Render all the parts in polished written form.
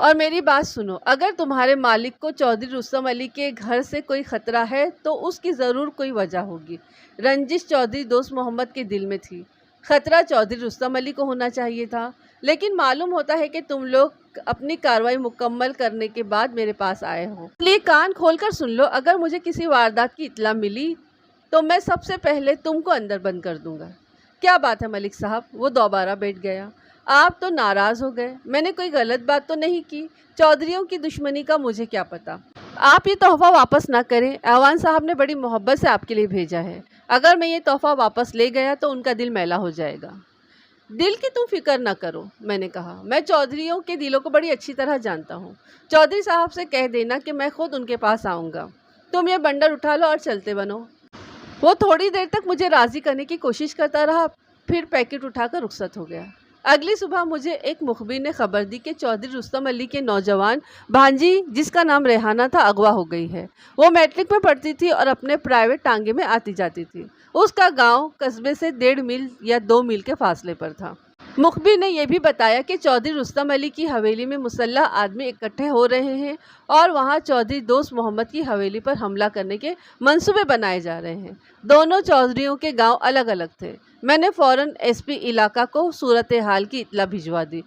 اور میری بات سنو، اگر تمہارے مالک کو چودھری رستم علی کے گھر سے کوئی خطرہ ہے تو اس کی ضرور کوئی وجہ ہوگی۔ رنجش چودھری دوست محمد کے دل میں تھی۔ خطرہ چودھری رستم علی کو ہونا چاہیے تھا، لیکن معلوم ہوتا ہے کہ تم لوگ اپنی کارروائی مکمل کرنے کے بعد میرے پاس آئے ہو، اس لیے کان کھول کر سن لو۔ اگر مجھے کسی واردات کی اطلاع ملی تو میں سب سے پہلے تم کو اندر بند کر دوں گا۔ کیا بات ہے ملک صاحب؟ وہ دوبارہ بیٹھ گیا۔ آپ تو ناراض ہو گئے؟ میں نے کوئی غلط بات تو نہیں کی؟ چودھریوں کی دشمنی کا مجھے کیا پتا؟ آپ یہ تحفہ واپس نہ کریں، ایوان صاحب نے بڑی محبت سے آپ کے لیے بھیجا ہے۔ اگر میں یہ تحفہ واپس لے گیا تو ان کا دل میلا ہو جائے گا۔ دل کی تم فکر نہ کرو، میں نے کہا، میں چودھریوں کے دلوں کو بڑی اچھی طرح جانتا ہوں۔ چودھری صاحب سے کہہ دینا کہ میں خود ان کے پاس آؤں گا۔ تم یہ بنڈل اٹھا لو اور چلتے بنو۔ وہ تھوڑی دیر تک مجھے راضی کرنے کی کوشش کرتا رہا، پھر پیکٹ اٹھا کر رخصت ہو گیا۔ اگلی صبح مجھے ایک مخبر نے خبر دی کہ چودھری رستم علی کے نوجوان بھانجی، جس کا نام ریحانہ تھا، اغوا ہو گئی ہے۔ وہ میٹرک میں پڑھتی تھی اور اپنے پرائیویٹ ٹانگے میں آتی جاتی تھی۔ اس کا گاؤں قصبے سے 1.5 میل یا 2 میل کے فاصلے پر تھا۔ مخبر نے یہ بھی بتایا کہ چودھری رستم علی کی حویلی میں مسلح آدمی اکٹھے ہو رہے ہیں اور وہاں چودھری دوست محمد کی حویلی پر حملہ کرنے کے منصوبے بنائے جا رہے ہیں۔ دونوں چودھریوں کے گاؤں الگ الگ تھے۔ میں نے فوراً ایس پی علاقہ کو صورتحال کی اطلاع بھجوا دی۔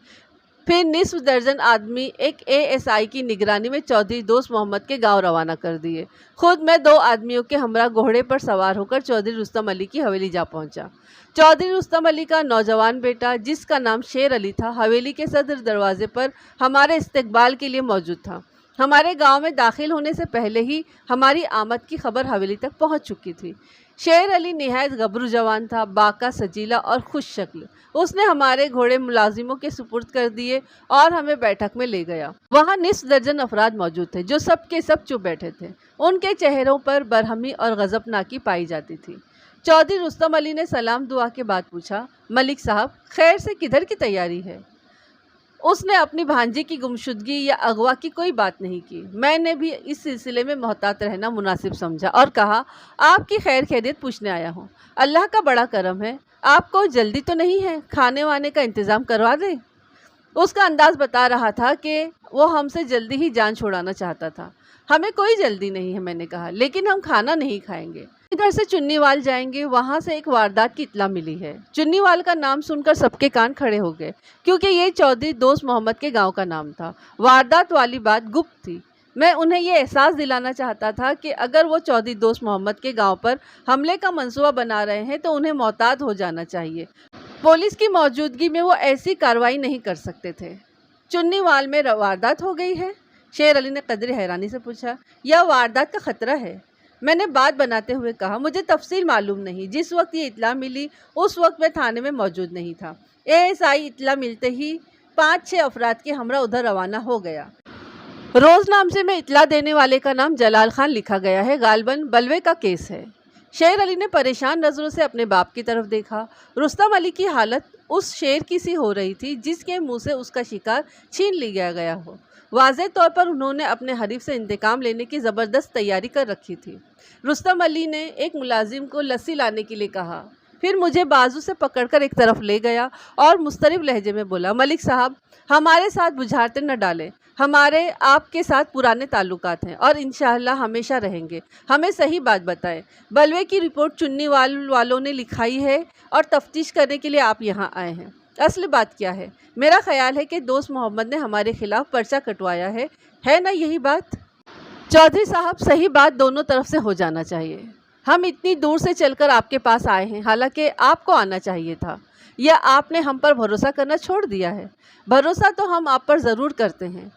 پھر نصف درجن آدمی ایک ASI کی نگرانی میں چودھری دوست محمد کے گاؤں روانہ کر دیے۔ خود میں 2 آدمیوں کے ہمراہ گھوڑے پر سوار ہو کر چودھری رستم علی کی حویلی جا پہنچا۔ چودھری رستم علی کا نوجوان بیٹا، جس کا نام شیر علی تھا، حویلی کے صدر دروازے پر ہمارے استقبال کے لیے موجود تھا۔ ہمارے گاؤں میں داخل ہونے سے پہلے ہی ہماری آمد کی خبر حویلی تک پہنچ چکی تھی۔ شیر علی نہایت گبرو جوان تھا، باکا، سجیلا اور خوش شکل۔ اس نے ہمارے گھوڑے ملازموں کے سپرد کر دیے اور ہمیں بیٹھک میں لے گیا۔ وہاں نصف درجن افراد موجود تھے جو سب کے سب چپ بیٹھے تھے۔ ان کے چہروں پر برہمی اور غضبناکی پائی جاتی تھی۔ چودھری رستم علی نے سلام دعا کے بعد پوچھا، ملک صاحب، خیر سے کدھر کی تیاری ہے؟ اس نے اپنی بھانجی کی گمشدگی یا اغوا کی کوئی بات نہیں کی۔ میں نے بھی اس سلسلے میں محتاط رہنا مناسب سمجھا اور کہا، آپ کی خیر خیریت پوچھنے آیا ہوں۔ اللہ کا بڑا کرم ہے، آپ کو جلدی تو نہیں ہے؟ کھانے وانے کا انتظام کروا دیں؟ اس کا انداز بتا رہا تھا کہ وہ ہم سے جلدی ہی جان چھوڑانا چاہتا تھا۔ ہمیں کوئی جلدی نہیں ہے، میں نے کہا، لیکن ہم کھانا نہیں کھائیں گے۔ ادھر سے چنی وال جائیں گے، وہاں سے ایک واردات کی اطلاع ملی ہے۔ چنی وال کا نام سن کر سب کے کان کھڑے ہو گئے، کیونکہ یہ چودھری دوست محمد کے گاؤں کا نام تھا۔ واردات والی بات گپت تھی۔ میں انہیں یہ احساس دلانا چاہتا تھا کہ اگر وہ چودھری دوست محمد کے گاؤں پر حملے کا منصوبہ بنا رہے ہیں تو انہیں محتاط ہو جانا چاہیے۔ پولیس کی موجودگی میں وہ ایسی کارروائی نہیں کر سکتے تھے۔ چنی وال میں واردات ہو گئی ہے؟ شیر علی نے قدر حیرانی سے پوچھا۔ یا واردات کا خطرہ ہے؟ میں نے بات بناتے ہوئے کہا، مجھے تفصیل معلوم نہیں۔ جس وقت یہ اطلاع ملی اس وقت میں تھانے میں موجود نہیں تھا۔ ASI اطلاع ملتے ہی 5-6 افراد کے ہمراہ ادھر روانہ ہو گیا۔ روز نامے میں اطلاع دینے والے کا نام جلال خان لکھا گیا ہے، غالباً بلوے کا کیس ہے۔ شیر علی نے پریشان نظروں سے اپنے باپ کی طرف دیکھا۔ رستم علی کی حالت اس شیر کی سی ہو رہی تھی جس کے منہ سے اس کا شکار چھین لیا گیا ہو۔ واضح طور پر انہوں نے اپنے حریف سے انتقام لینے کی زبردست تیاری کر رکھی تھی۔ رستم علی نے ایک ملازم کو لسی لانے کے لیے کہا، پھر مجھے بازو سے پکڑ کر ایک طرف لے گیا اور مضطرب لہجے میں بولا، ملک صاحب، ہمارے ساتھ بجھارتیں نہ ڈالیں۔ ہمارے آپ کے ساتھ پرانے تعلقات ہیں اور انشاءاللہ ہمیشہ رہیں گے۔ ہمیں صحیح بات بتائیں، بلوے کی رپورٹ چنی والوں نے لکھائی ہے اور تفتیش کرنے کے لیے آپ یہاں آئے ہیں۔ اصل بات کیا ہے؟ میرا خیال ہے کہ دوست محمد نے ہمارے خلاف پرچہ کٹوایا ہے نا یہی بات؟ چودھری صاحب، صحیح بات دونوں طرف سے ہو جانا چاہیے۔ ہم اتنی دور سے چل کر آپ کے پاس آئے ہیں، حالانکہ آپ کو آنا چاہیے تھا، یا آپ نے ہم پر بھروسہ کرنا چھوڑ دیا ہے؟ بھروسہ تو ہم آپ پر ضرور کرتے ہیں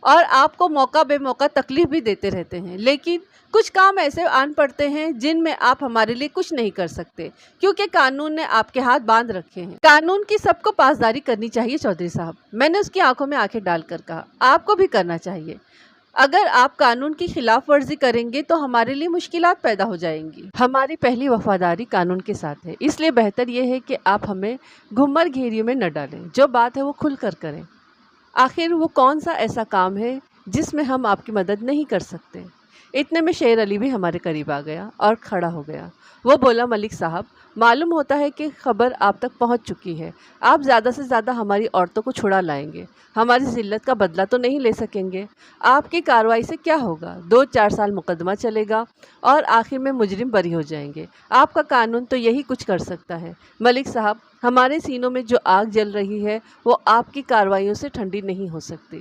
اور آپ کو موقع بے موقع تکلیف بھی دیتے رہتے ہیں، لیکن کچھ کام ایسے آن پڑتے ہیں جن میں آپ ہمارے لیے کچھ نہیں کر سکتے، کیونکہ قانون نے آپ کے ہاتھ باندھ رکھے ہیں۔ قانون کی سب کو پاسداری کرنی چاہیے چودھری صاحب، میں نے اس کی آنکھوں میں آنکھیں ڈال کر کہا۔ آپ کو بھی کرنا چاہیے۔ اگر آپ قانون کی خلاف ورزی کریں گے تو ہمارے لیے مشکلات پیدا ہو جائیں گی۔ ہماری پہلی وفاداری قانون کے ساتھ ہے، اس لیے بہتر یہ ہے کہ آپ ہمیں گھمر گھیریوں میں نہ ڈالیں، جو بات ہے وہ کھل کر کریں۔ آخر وہ کون سا ایسا کام ہے جس میں ہم آپ کی مدد نہیں کر سکتے؟ اتنے میں شیر علی بھی ہمارے قریب آ گیا اور کھڑا ہو گیا۔ وہ بولا، ملک صاحب، معلوم ہوتا ہے کہ خبر آپ تک پہنچ چکی ہے۔ آپ زیادہ سے زیادہ ہماری عورتوں کو چھڑا لائیں گے، ہماری ذلت کا بدلہ تو نہیں لے سکیں گے۔ آپ کی کارروائی سے کیا ہوگا؟ 2-4 سال مقدمہ چلے گا اور آخر میں مجرم بری ہو جائیں گے۔ آپ کا قانون تو یہی کچھ کر سکتا ہے۔ ملک صاحب، ہمارے سینوں میں جو آگ جل رہی ہے وہ آپ کی کارروائیوں سے ٹھنڈی نہیں ہو سکتی۔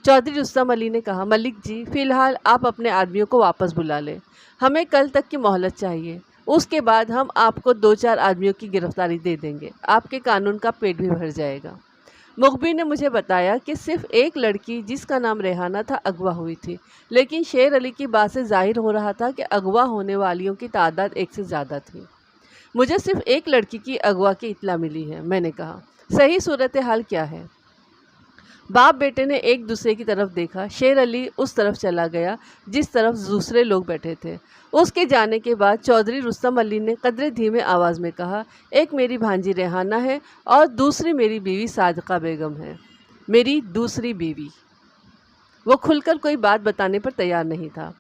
چودھری رستم علی نے کہا، ملک جی، فی الحال آپ اپنے آدمیوں کو واپس بلا لیں، ہمیں کل تک کی مہلت چاہیے، اس کے بعد ہم آپ کو 2-4 آدمیوں کی گرفتاری دے دیں گے، آپ کے قانون کا پیٹ بھی بھر جائے گا۔ مخبر نے مجھے بتایا کہ صرف ایک لڑکی جس کا نام ریحانہ تھا اغوا ہوئی تھی، لیکن شیر علی کی بات سے ظاہر ہو رہا تھا کہ اغوا ہونے والیوں کی تعداد 1 سے زیادہ تھی۔ مجھے صرف ایک لڑکی کی اغوا کی اطلاع ملی ہے، میں نے کہا۔ صحیح صورتحال کیا ہے؟ باپ بیٹے نے ایک دوسرے کی طرف دیکھا۔ شیر علی اس طرف چلا گیا جس طرف دوسرے لوگ بیٹھے تھے۔ اس کے جانے کے بعد چودھری رستم علی نے قدرے دھیمے آواز میں کہا، ایک میری بھانجی ریحانہ ہے اور دوسری میری بیوی صادقہ بیگم ہے۔ میری دوسری بیوی۔ وہ کھل کر کوئی بات بتانے پر تیار نہیں تھا۔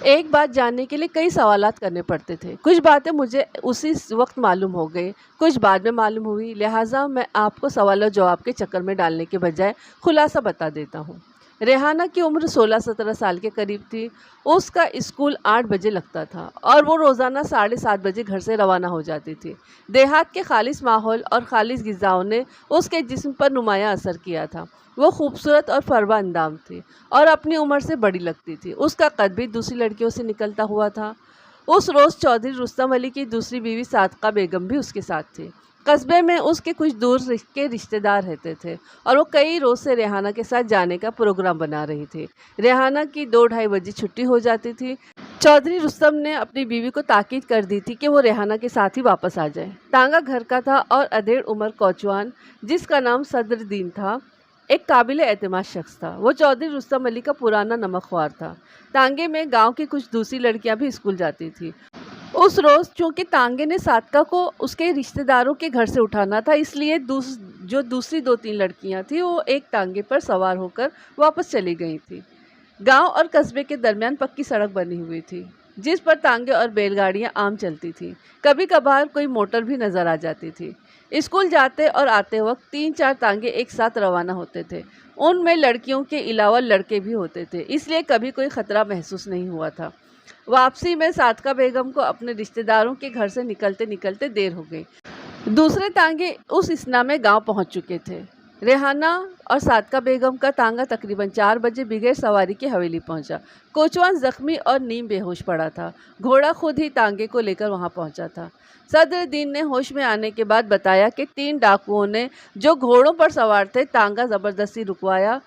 ایک بات جاننے کے لیے کئی سوالات کرنے پڑتے تھے۔ کچھ باتیں مجھے اسی وقت معلوم ہو گئی، کچھ بعد میں معلوم ہوئی، لہٰذا میں آپ کو سوال و جواب کے چکر میں ڈالنے کے بجائے خلاصہ بتا دیتا ہوں۔ ریحانہ کی عمر 16-17 سال کے قریب تھی۔ اس کا اسکول 8 بجے لگتا تھا اور وہ روزانہ 7:30 بجے گھر سے روانہ ہو جاتی تھی۔ دیہات کے خالص ماحول اور خالص غذاؤں نے اس کے جسم پر نمایاں اثر کیا تھا۔ وہ خوبصورت اور فروا اندام تھی اور اپنی عمر سے بڑی لگتی تھی۔ اس کا قد بھی دوسری لڑکیوں سے نکلتا ہوا تھا۔ اس روز چودھری رستم علی کی دوسری بیوی صادقہ بیگم بھی اس کے ساتھ تھی۔ قصبے میں اس کے کچھ دور کے رشتہ دار رہتے تھے اور وہ کئی روز سے ریحانہ کے ساتھ جانے کا پروگرام بنا رہی تھی۔ ریحانہ کی 2-2:30 بجے چھٹی ہو جاتی تھی۔ چودھری رستم نے اپنی بیوی کو تاکید کر دی تھی کہ وہ ریحانہ کے ساتھ ہی واپس آ جائے۔ ٹانگا گھر کا تھا اور ادھیڑ عمر کوچوان، جس کا نام صدر دین تھا، ایک قابل اعتماد شخص تھا۔ وہ چودھری رستم علی کا پرانا نمک خوار تھا۔ ٹانگے میں گاؤں کی کچھ دوسری لڑکیاں بھی اسکول جاتی تھیں۔ اس روز چونکہ ٹانگے نے صادقہ کو اس کے رشتہ داروں کے گھر سے اٹھانا تھا، اس لیے جو دوسری 2-3 لڑکیاں تھیں وہ ایک ٹانگے پر سوار ہو کر واپس چلی گئی تھیں۔ گاؤں اور قصبے کے درمیان پکی سڑک بنی ہوئی تھی جس پر ٹانگے اور بیل گاڑیاں عام چلتی تھیں۔ کبھی کبھار کوئی موٹر بھی نظر آ جاتی تھی۔ اسکول جاتے اور آتے وقت 3-4 ٹانگے ایک ساتھ روانہ ہوتے تھے۔ ان میں لڑکیوں کے علاوہ لڑکے بھی ہوتے تھے، اس لیے کبھی کوئی خطرہ محسوس نہیں ہوا تھا۔ واپسی میں صادقہ بیگم کو اپنے رشتہ داروں کے گھر سے نکلتے نکلتے دیر ہو گئی۔ دوسرے ٹانگے اس اثنا میں گاؤں پہنچ چکے تھے۔ ریحانہ اور صادقہ بیگم کا ٹانگا تقریباً 4 بجے بغیر سواری کی حویلی پہنچا۔ کوچوان زخمی اور نیم بے ہوش پڑا تھا۔ گھوڑا خود ہی ٹانگے کو لے کر وہاں پہنچا تھا۔ صدر دین نے ہوش میں آنے کے بعد بتایا کہ 3 ڈاکوؤں نے جو گھوڑوں پر سوار تھے ٹانگا زبردستی رکوایا،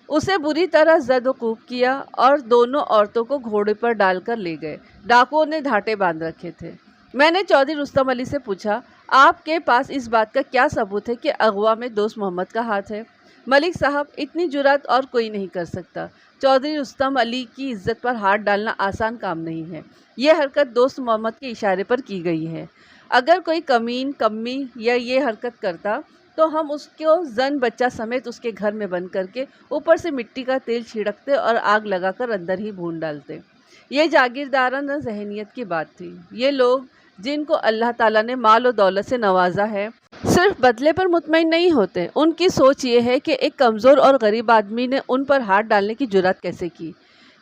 اسے بری طرح زد و کوب کیا اور دونوں عورتوں کو گھوڑے پر ڈال کر لے گئے۔ ڈاکوؤں نے دھاٹے باندھ رکھے تھے۔ میں نے چودھری رستم علی سے پوچھا، آپ کے پاس اس بات کا کیا ثبوت ہے کہ اغوا میں دوست محمد کا ہاتھ ہے؟ ملک صاحب، اتنی جرات اور کوئی نہیں کر سکتا۔ چودھری رستم علی کی عزت پر ہاتھ ڈالنا آسان کام نہیں ہے۔ یہ حرکت دوست محمد کے اشارے پر کی گئی ہے۔ اگر کوئی کمین کمی یہ حرکت کرتا تو ہم اس کو زن بچہ سمیت اس کے گھر میں بند کر کے اوپر سے مٹی کا تیل چھڑکتے اور آگ لگا کر اندر ہی بھون ڈالتے۔ یہ جاگیردارانہ ذہنیت کی بات تھی۔ یہ لوگ جن کو اللہ تعالیٰ نے مال و دولت سے نوازا ہے صرف بدلے پر مطمئن نہیں ہوتے۔ ان کی سوچ یہ ہے کہ ایک کمزور اور غریب آدمی نے ان پر ہاتھ ڈالنے کی جرات کیسے کی۔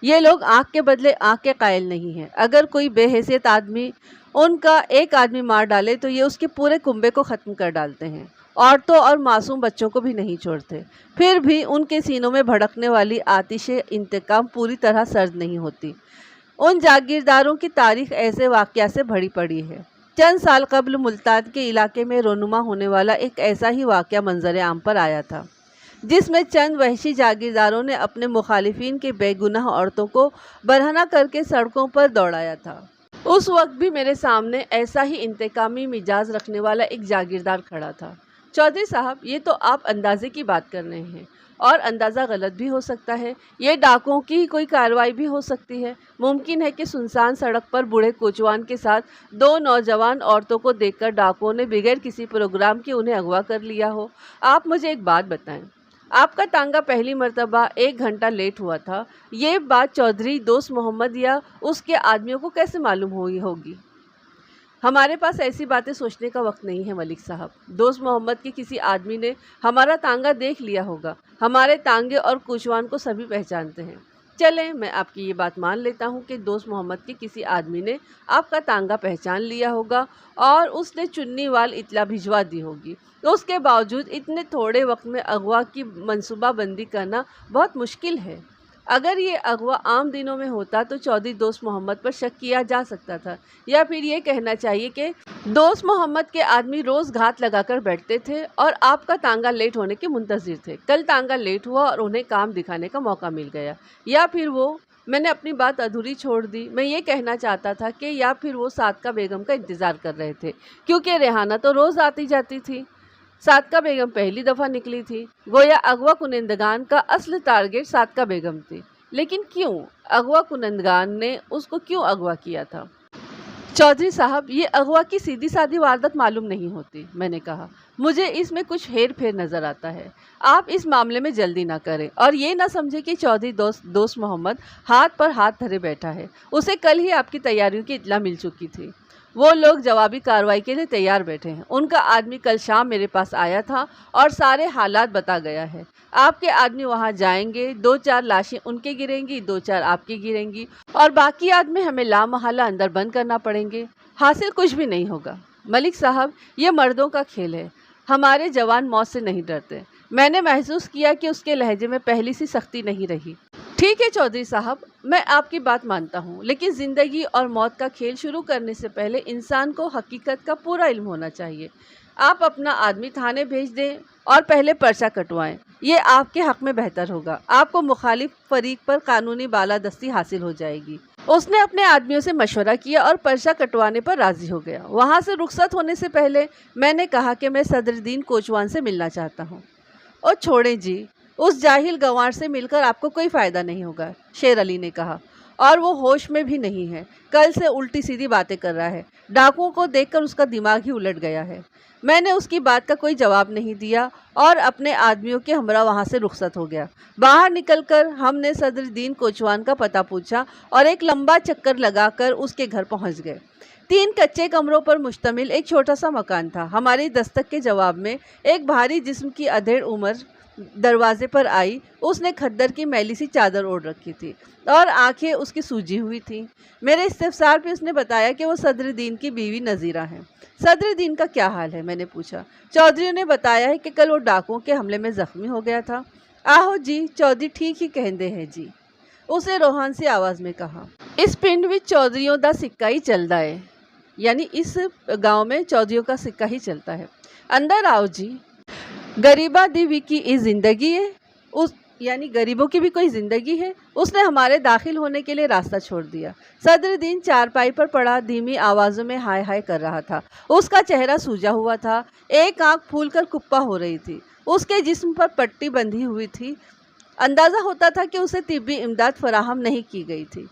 یہ لوگ آنکھ کے بدلے آنکھ کے قائل نہیں ہیں۔ اگر کوئی بے حیثیت آدمی ان کا ایک آدمی مار ڈالے تو یہ اس کے پورے کنبے کو ختم کر ڈالتے ہیں، عورتوں اور معصوم بچوں کو بھی نہیں چھوڑتے۔ پھر بھی ان کے سینوں میں بھڑکنے والی آتش انتقام پوری طرح سرد نہیں ہوتی۔ ان جاگیرداروں کی تاریخ ایسے واقعات سے بھری پڑی ہے۔ چند سال قبل ملتان کے علاقے میں رونما ہونے والا ایک ایسا ہی واقعہ منظر عام پر آیا تھا، جس میں چند وحشی جاگیرداروں نے اپنے مخالفین کے بے گناہ عورتوں کو برہنہ کر کے سڑکوں پر دوڑایا تھا۔ اس وقت بھی میرے سامنے ایسا ہی انتقامی مزاج رکھنے والا ایک جاگیردار کھڑا تھا۔ چودھری صاحب، یہ تو آپ اندازے کی بات کر رہے ہیں، اور اندازہ غلط بھی ہو سکتا ہے۔ یہ ڈاکوؤں کی ہی کوئی کارروائی بھی ہو سکتی ہے۔ ممکن ہے کہ سنسان سڑک پر بوڑھے کوچوان کے ساتھ 2 نوجوان عورتوں کو دیکھ کر ڈاکوؤں نے بغیر کسی پروگرام کے انہیں اغوا کر لیا ہو۔ آپ مجھے ایک بات بتائیں، آپ کا تانگا پہلی مرتبہ 1 گھنٹہ لیٹ ہوا تھا، یہ بات چودھری دوست محمد یا اس کے آدمیوں کو کیسے معلوم ہوئی ہوگی؟ ہمارے پاس ایسی باتیں سوچنے کا وقت نہیں ہے ملک صاحب۔ دوست محمد کے کسی آدمی نے ہمارا تانگا دیکھ لیا ہوگا۔ ہمارے تانگے اور کوچوان کو سبھی پہچانتے ہیں۔ چلیں، میں آپ کی یہ بات مان لیتا ہوں کہ دوست محمد کے کسی آدمی نے آپ کا تانگا پہچان لیا ہوگا اور اس نے چنی وال اطلاع بھجوا دی ہوگی۔ اس کے باوجود اتنے تھوڑے وقت میں اغوا کی منصوبہ بندی کرنا بہت مشکل ہے۔ اگر یہ اغوا عام دنوں میں ہوتا تو چودھری دوست محمد پر شک کیا جا سکتا تھا، یا پھر یہ کہنا چاہیے کہ دوست محمد کے آدمی روز گھات لگا کر بیٹھتے تھے اور آپ کا تانگا لیٹ ہونے کے منتظر تھے۔ کل تانگا لیٹ ہوا اور انہیں کام دکھانے کا موقع مل گیا، یا پھر میں نے اپنی بات ادھوری چھوڑ دی۔ میں یہ کہنا چاہتا تھا کہ یا پھر وہ صادقہ بیگم کا انتظار کر رہے تھے، کیونکہ ریحانہ تو روز آتی جاتی تھی۔ صادقہ بیگم پہلی دفعہ نکلی تھی، گویا اغوا کنندگان کا اصل ٹارگٹ صادقہ بیگم تھی۔ لیکن کیوں؟ اغوا کنندگان نے اس کو کیوں اغوا کیا تھا؟ چودھری صاحب، یہ اغوا کی سیدھی سادھی واردات معلوم نہیں ہوتی، میں نے کہا۔ مجھے اس میں کچھ ہیر پھیر نظر آتا ہے۔ آپ اس معاملے میں جلدی نہ کریں اور یہ نہ سمجھیں کہ چودھری دوست محمد ہاتھ پر ہاتھ دھرے بیٹھا ہے۔ اسے کل ہی آپ کی تیاریوں کی اطلاع مل چکی تھی۔ وہ لوگ جوابی کارروائی کے لیے تیار بیٹھے ہیں۔ ان کا آدمی کل شام میرے پاس آیا تھا اور سارے حالات بتا گیا ہے۔ آپ کے آدمی وہاں جائیں گے، 2-4 لاشیں ان کے گریں گی، 2-4 آپ کی گریں گی، اور باقی آدمی ہمیں لامحالہ اندر بند کرنا پڑیں گے۔ حاصل کچھ بھی نہیں ہوگا۔ ملک صاحب، یہ مردوں کا کھیل ہے۔ ہمارے جوان موت سے نہیں ڈرتے۔ میں نے محسوس کیا کہ اس کے لہجے میں پہلی سی سختی نہیں رہی۔ ٹھیک ہے چودھری صاحب، میں آپ کی بات مانتا ہوں، لیکن زندگی اور موت کا کھیل شروع کرنے سے پہلے انسان کو حقیقت کا پورا علم ہونا چاہیے۔ آپ اپنا آدمی تھانے بھیج دیں اور پہلے پرچہ کٹوائیں۔ یہ آپ کے حق میں بہتر ہوگا۔ آپ کو مخالف فریق پر قانونی بالادستی حاصل ہو جائے گی۔ اس نے اپنے آدمیوں سے مشورہ کیا اور پرچہ کٹوانے پر راضی ہو گیا۔ وہاں سے رخصت ہونے سے پہلے میں نے کہا کہ میں صدر دین کوچوان سے ملنا چاہتا ہوں۔ اور چھوڑیں جی، اس جاہل گنوار سے مل کر آپ کو کوئی فائدہ نہیں ہوگا، شیر علی نے کہا، اور وہ ہوش میں بھی نہیں ہے۔ کل سے الٹی سیدھی باتیں کر رہا ہے۔ ڈاکوؤں کو دیکھ کر اس کا دماغ ہی الٹ گیا ہے۔ میں نے اس کی بات کا کوئی جواب نہیں دیا اور اپنے آدمیوں کے ہمراہ وہاں سے رخصت ہو گیا۔ باہر نکل کر ہم نے صدر دین کوچوان کا پتہ پوچھا اور ایک لمبا چکر لگا کر اس کے گھر پہنچ گئے۔ 3 کچے کمروں پر مشتمل ایک چھوٹا سا مکان تھا۔ ہماری دستک کے جواب میں ایک بھاری جسم کی ادھیڑ عمر دروازے پر آئی۔ اس نے کھدر کی میلی سی چادر اوڑھ رکھی تھی اور آنکھیں اس کی سوجی ہوئی تھیں۔ میرے استفسار پہ اس نے بتایا کہ وہ صدر دین کی بیوی نذیرہ ہیں۔ صدر دین کا کیا حال ہے؟ میں نے پوچھا۔ چودھریوں نے بتایا ہے کہ کل وہ ڈاکوؤں کے حملے میں زخمی ہو گیا تھا۔ آہو جی، چودھری ٹھیک ہی کہندے ہیں جی، اسے روحان سی آواز میں کہا۔ اس پنڈ وچ چودھریوں دا سکہ ہی چلدا ہے، یعنی اس گاؤں میں چودھریوں کا سکہ ہی چلتا ہے۔ اندر آؤ جی، غریبہ دی وی کی اس زندگی ہے، یعنی غریبوں کی بھی کوئی زندگی ہے۔ اس نے ہمارے داخل ہونے کے لیے راستہ چھوڑ دیا۔ صدر دین چارپائی پر پڑا دھیمی آوازوں میں ہائے ہائے کر رہا تھا۔ اس کا چہرہ سوجا ہوا تھا، ایک آنکھ پھول کر کپا ہو رہی تھی، اس کے جسم پر پٹی بندھی ہوئی تھی۔ اندازہ ہوتا تھا کہ اسے طبی امداد فراہم نہیں کی گئی تھی۔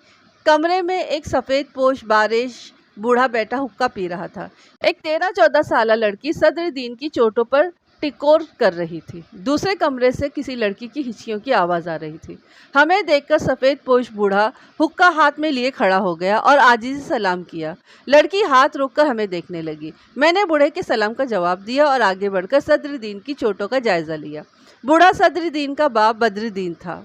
کمرے میں ایک سفید پوش بارش بوڑھا بیٹا حقہ پی رہا تھا۔ ایک 13-14 سالہ لڑکی صدر دین کی چوٹوں پر ٹکور کر رہی تھی۔ دوسرے کمرے سے کسی لڑکی کی ہچکیوں کی آواز آ رہی تھی۔ ہمیں دیکھ کر سفید پوش بوڑھا حقہ ہاتھ میں لیے کھڑا ہو گیا اور عاجزی سے سلام کیا۔ لڑکی ہاتھ روک کر ہمیں دیکھنے لگی۔ میں نے بوڑھے کے سلام کا جواب دیا اور آگے بڑھ کر صدر دین کی چوٹوں کا جائزہ لیا۔ بوڑھا صدر دین کا باپ بدر دین تھا۔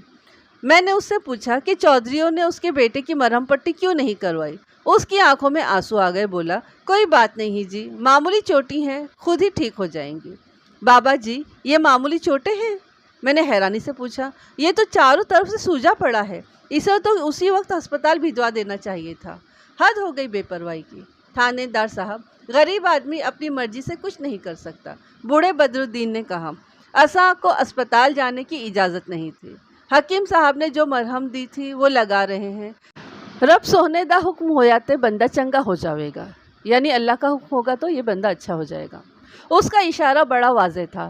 میں نے اس سے پوچھا کہ چودھریوں نے اس کے بیٹے کی مرہم پٹی کیوں نہیں کروائی؟ اس کی آنکھوں میں آنسو آ گئے۔ بولا، کوئی بات نہیں جی، معمولی چوٹی ہیں، خود ہی ٹھیک ہو جائیں گی۔ بابا جی، یہ معمولی چوٹیں ہیں؟ میں نے حیرانی سے پوچھا۔ یہ تو چاروں طرف سے سوجا پڑا ہے، اسے تو اسی وقت ہسپتال بھجوا دینا چاہیے تھا۔ حد ہو گئی بے پرواہی کی۔ تھانے دار صاحب، غریب آدمی اپنی مرضی سے کچھ نہیں کر سکتا، بوڑھے بدر الدین نے کہا۔ اساں کو اسپتال جانے کی اجازت نہیں تھی۔ حکیم صاحب نے جو مرہم دی تھی وہ لگا رہے ہیں۔ رب سونے دا حکم ہویا تے بندہ چنگا ہو جاوے گا، یعنی اللہ کا حکم ہوگا تو یہ بندہ اچھا ہو جائے گا۔ اس کا اشارہ بڑا واضح تھا۔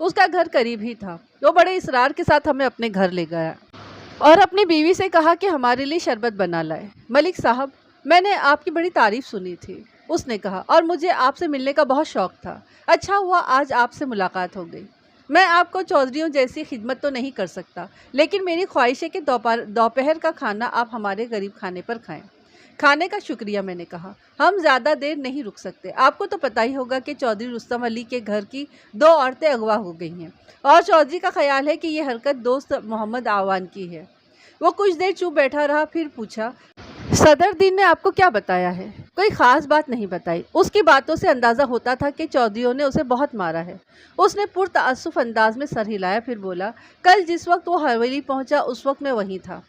اس کا گھر قریب ہی تھا۔ وہ بڑے اصرار کے ساتھ ہمیں اپنے گھر لے گیا اور اپنی بیوی سے کہا کہ ہمارے لیے شربت بنا لائے۔ ملک صاحب، میں نے آپ کی بڑی تعریف سنی تھی، اس نے کہا، اور مجھے آپ سے ملنے کا بہت شوق تھا۔ اچھا ہوا آج آپ سے ملاقات ہو گئی۔ میں آپ کو چودھریوں جیسی خدمت تو نہیں کر سکتا، لیکن میری خواہش ہے کہ دوپہر کا کھانا آپ ہمارے غریب کھانے پر کھائیں۔ کھانے کا شکریہ، میں نے کہا، ہم زیادہ دیر نہیں رک سکتے۔ آپ کو تو پتہ ہی ہوگا کہ چودھری رستم علی کے گھر کی 2 عورتیں اغوا ہو گئی ہیں، اور چودھری کا خیال ہے کہ یہ حرکت دوست محمد آوان کی ہے۔ وہ کچھ دیر چپ بیٹھا رہا، پھر پوچھا، صدر دین نے آپ کو کیا بتایا ہے؟ کوئی خاص بات نہیں بتائی۔ اس کی باتوں سے اندازہ ہوتا تھا کہ چودھریوں نے اسے بہت مارا ہے۔ اس نے پرتعسف انداز میں سر ہلایا، پھر بولا، کل جس وقت وہ حویلی پہنچا اس وقت میں وہیں تھا۔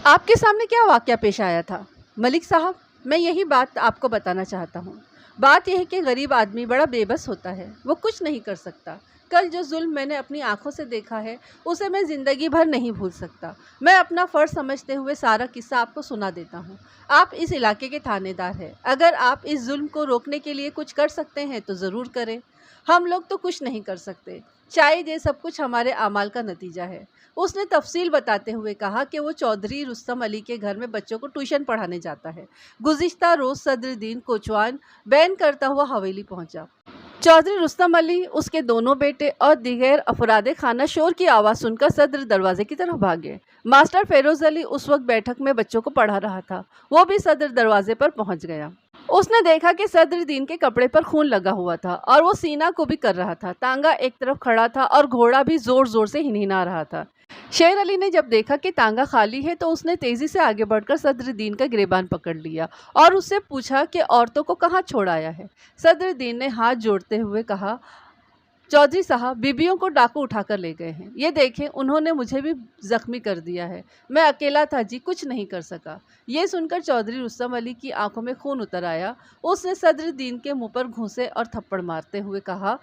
آپ کے سامنے کیا واقعہ پیش آیا تھا؟ ملک صاحب، میں یہی بات آپ کو بتانا چاہتا ہوں۔ بات یہ ہے کہ غریب آدمی بڑا بے بس ہوتا ہے، وہ کچھ نہیں کر سکتا۔ کل جو ظلم میں نے اپنی آنکھوں سے دیکھا ہے اسے میں زندگی بھر نہیں بھول سکتا۔ میں اپنا فرض سمجھتے ہوئے سارا قصہ آپ کو سنا دیتا ہوں۔ آپ اس علاقے کے تھانے دار ہیں، اگر آپ اس ظلم کو روکنے کے لیے کچھ کر سکتے ہیں تو ضرور کریں۔ ہم لوگ تو کچھ نہیں کر سکتے، شاید یہ سب کچھ ہمارے اعمال کا نتیجہ ہے۔ اس نے تفصیل بتاتے ہوئے کہا کہ وہ چودھری رستم علی کے گھر میں بچوں کو ٹیوشن پڑھانے جاتا ہے۔ گزشتہ روز صدر دین کوچوان بین کرتا ہوا حویلی پہنچا۔ چودھری رستم علی، اس کے دونوں بیٹے اور دیگر افراد خانہ شور کی آواز سن کر صدر دروازے کی طرف بھاگے۔ ماسٹر فیروز علی اس وقت بیٹھک میں بچوں کو پڑھا رہا تھا، وہ بھی صدر دروازے پر پہنچ گیا۔ اس نے دیکھا کہ صدر دین کے کپڑے پر خون لگا ہوا تھا اور وہ سینہ کو بھی کر رہا تھا۔ تانگا ایک طرف کھڑا تھا اور گھوڑا بھی زور زور سے ہنہنا رہا تھا۔ شیر علی نے جب دیکھا کہ تانگا خالی ہے تو اس نے تیزی سے آگے بڑھ کر صدر دین کا گریبان پکڑ لیا اور اس سے پوچھا کہ عورتوں کو کہاں چھوڑ آیا ہے؟ صدر دین نے ہاتھ جوڑتے ہوئے کہا، چودھری صاحب، بیبیوں کو ڈاکو اٹھا کر لے گئے ہیں۔ یہ دیکھیں، انہوں نے مجھے بھی زخمی کر دیا ہے۔ میں اکیلا تھا جی، کچھ نہیں کر سکا۔ یہ سن کر چودھری رستم علی کی آنکھوں میں خون اتر آیا۔ اس نے صدر دین کے منہ پر گھونسے اور تھپڑ مارتے ہوئے کہا،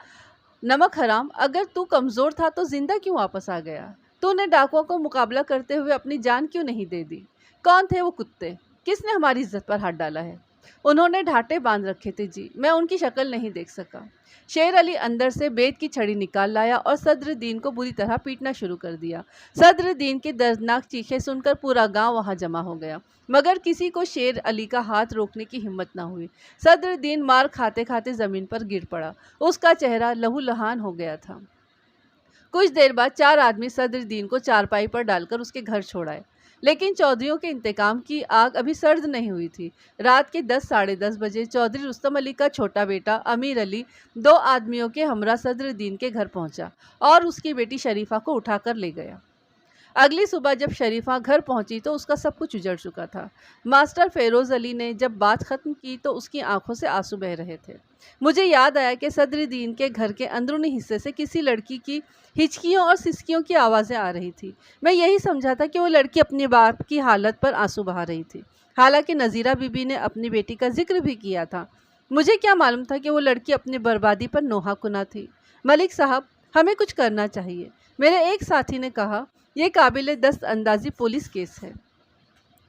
نمک حرام، اگر تو کمزور تھا تو زندہ کیوں واپس آ گیا؟ تو نے ڈاکوؤں کو مقابلہ کرتے ہوئے اپنی جان کیوں نہیں دے دی؟ کون تھے وہ کتے؟ کس نے ہماری عزت پر ہاتھ ڈالا ہے؟ انہوں نے ڈھانٹے باندھ رکھے تھے جی، میں ان کی شکل نہیں دیکھ سکا۔ شیر علی اندر سے بیت کی چھڑی نکال لایا اور صدر دین کو بری طرح پیٹنا شروع کر دیا۔ صدر دین کی دردناک چیخیں سن کر پورا گاؤں وہاں جمع ہو گیا، مگر کسی کو شیر علی کا ہاتھ روکنے کی ہمت نہ ہوئی۔ صدر دین مار کھاتے کھاتے زمین پر گر پڑا، اس کا چہرہ لہو لہان ہو گیا تھا۔ کچھ دیر بعد 4 آدمی صدر دین کو چارپائی پر ڈال کر اس کے گھر چھوڑ آئے، لیکن چودھریوں کے انتقام کی آگ ابھی سرد نہیں ہوئی تھی۔ رات کے 10 ساڑھے 10 بجے چودھری رستم علی کا چھوٹا بیٹا امیر علی 2 آدمیوں کے ہمراہ صدر دین کے گھر پہنچا اور اس کی بیٹی شریفہ کو اٹھا کر لے گیا۔ اگلی صبح جب شریفہ گھر پہنچی تو اس کا سب کچھ اجڑ چکا تھا۔ ماسٹر فیروز علی نے جب بات ختم کی تو اس کی آنکھوں سے آنسو بہہ رہے تھے۔ مجھے یاد آیا کہ صدر دین کے گھر کے اندرونی حصے سے کسی لڑکی کی ہچکیوں اور سسکیوں کی آوازیں آ رہی تھی۔ میں یہی سمجھا تھا کہ وہ لڑکی اپنے باپ کی حالت پر آنسو بہا رہی تھی، حالانکہ نذیرہ بی بی نے اپنی بیٹی کا ذکر بھی کیا تھا۔ مجھے کیا معلوم تھا کہ وہ لڑکی اپنی بربادی پر نوحہ کنا تھی۔ ملک صاحب، ہمیں کچھ کرنا چاہیے، میرے ایک ساتھی نے کہا۔ یہ قابل دست اندازی پولیس کیس ہے۔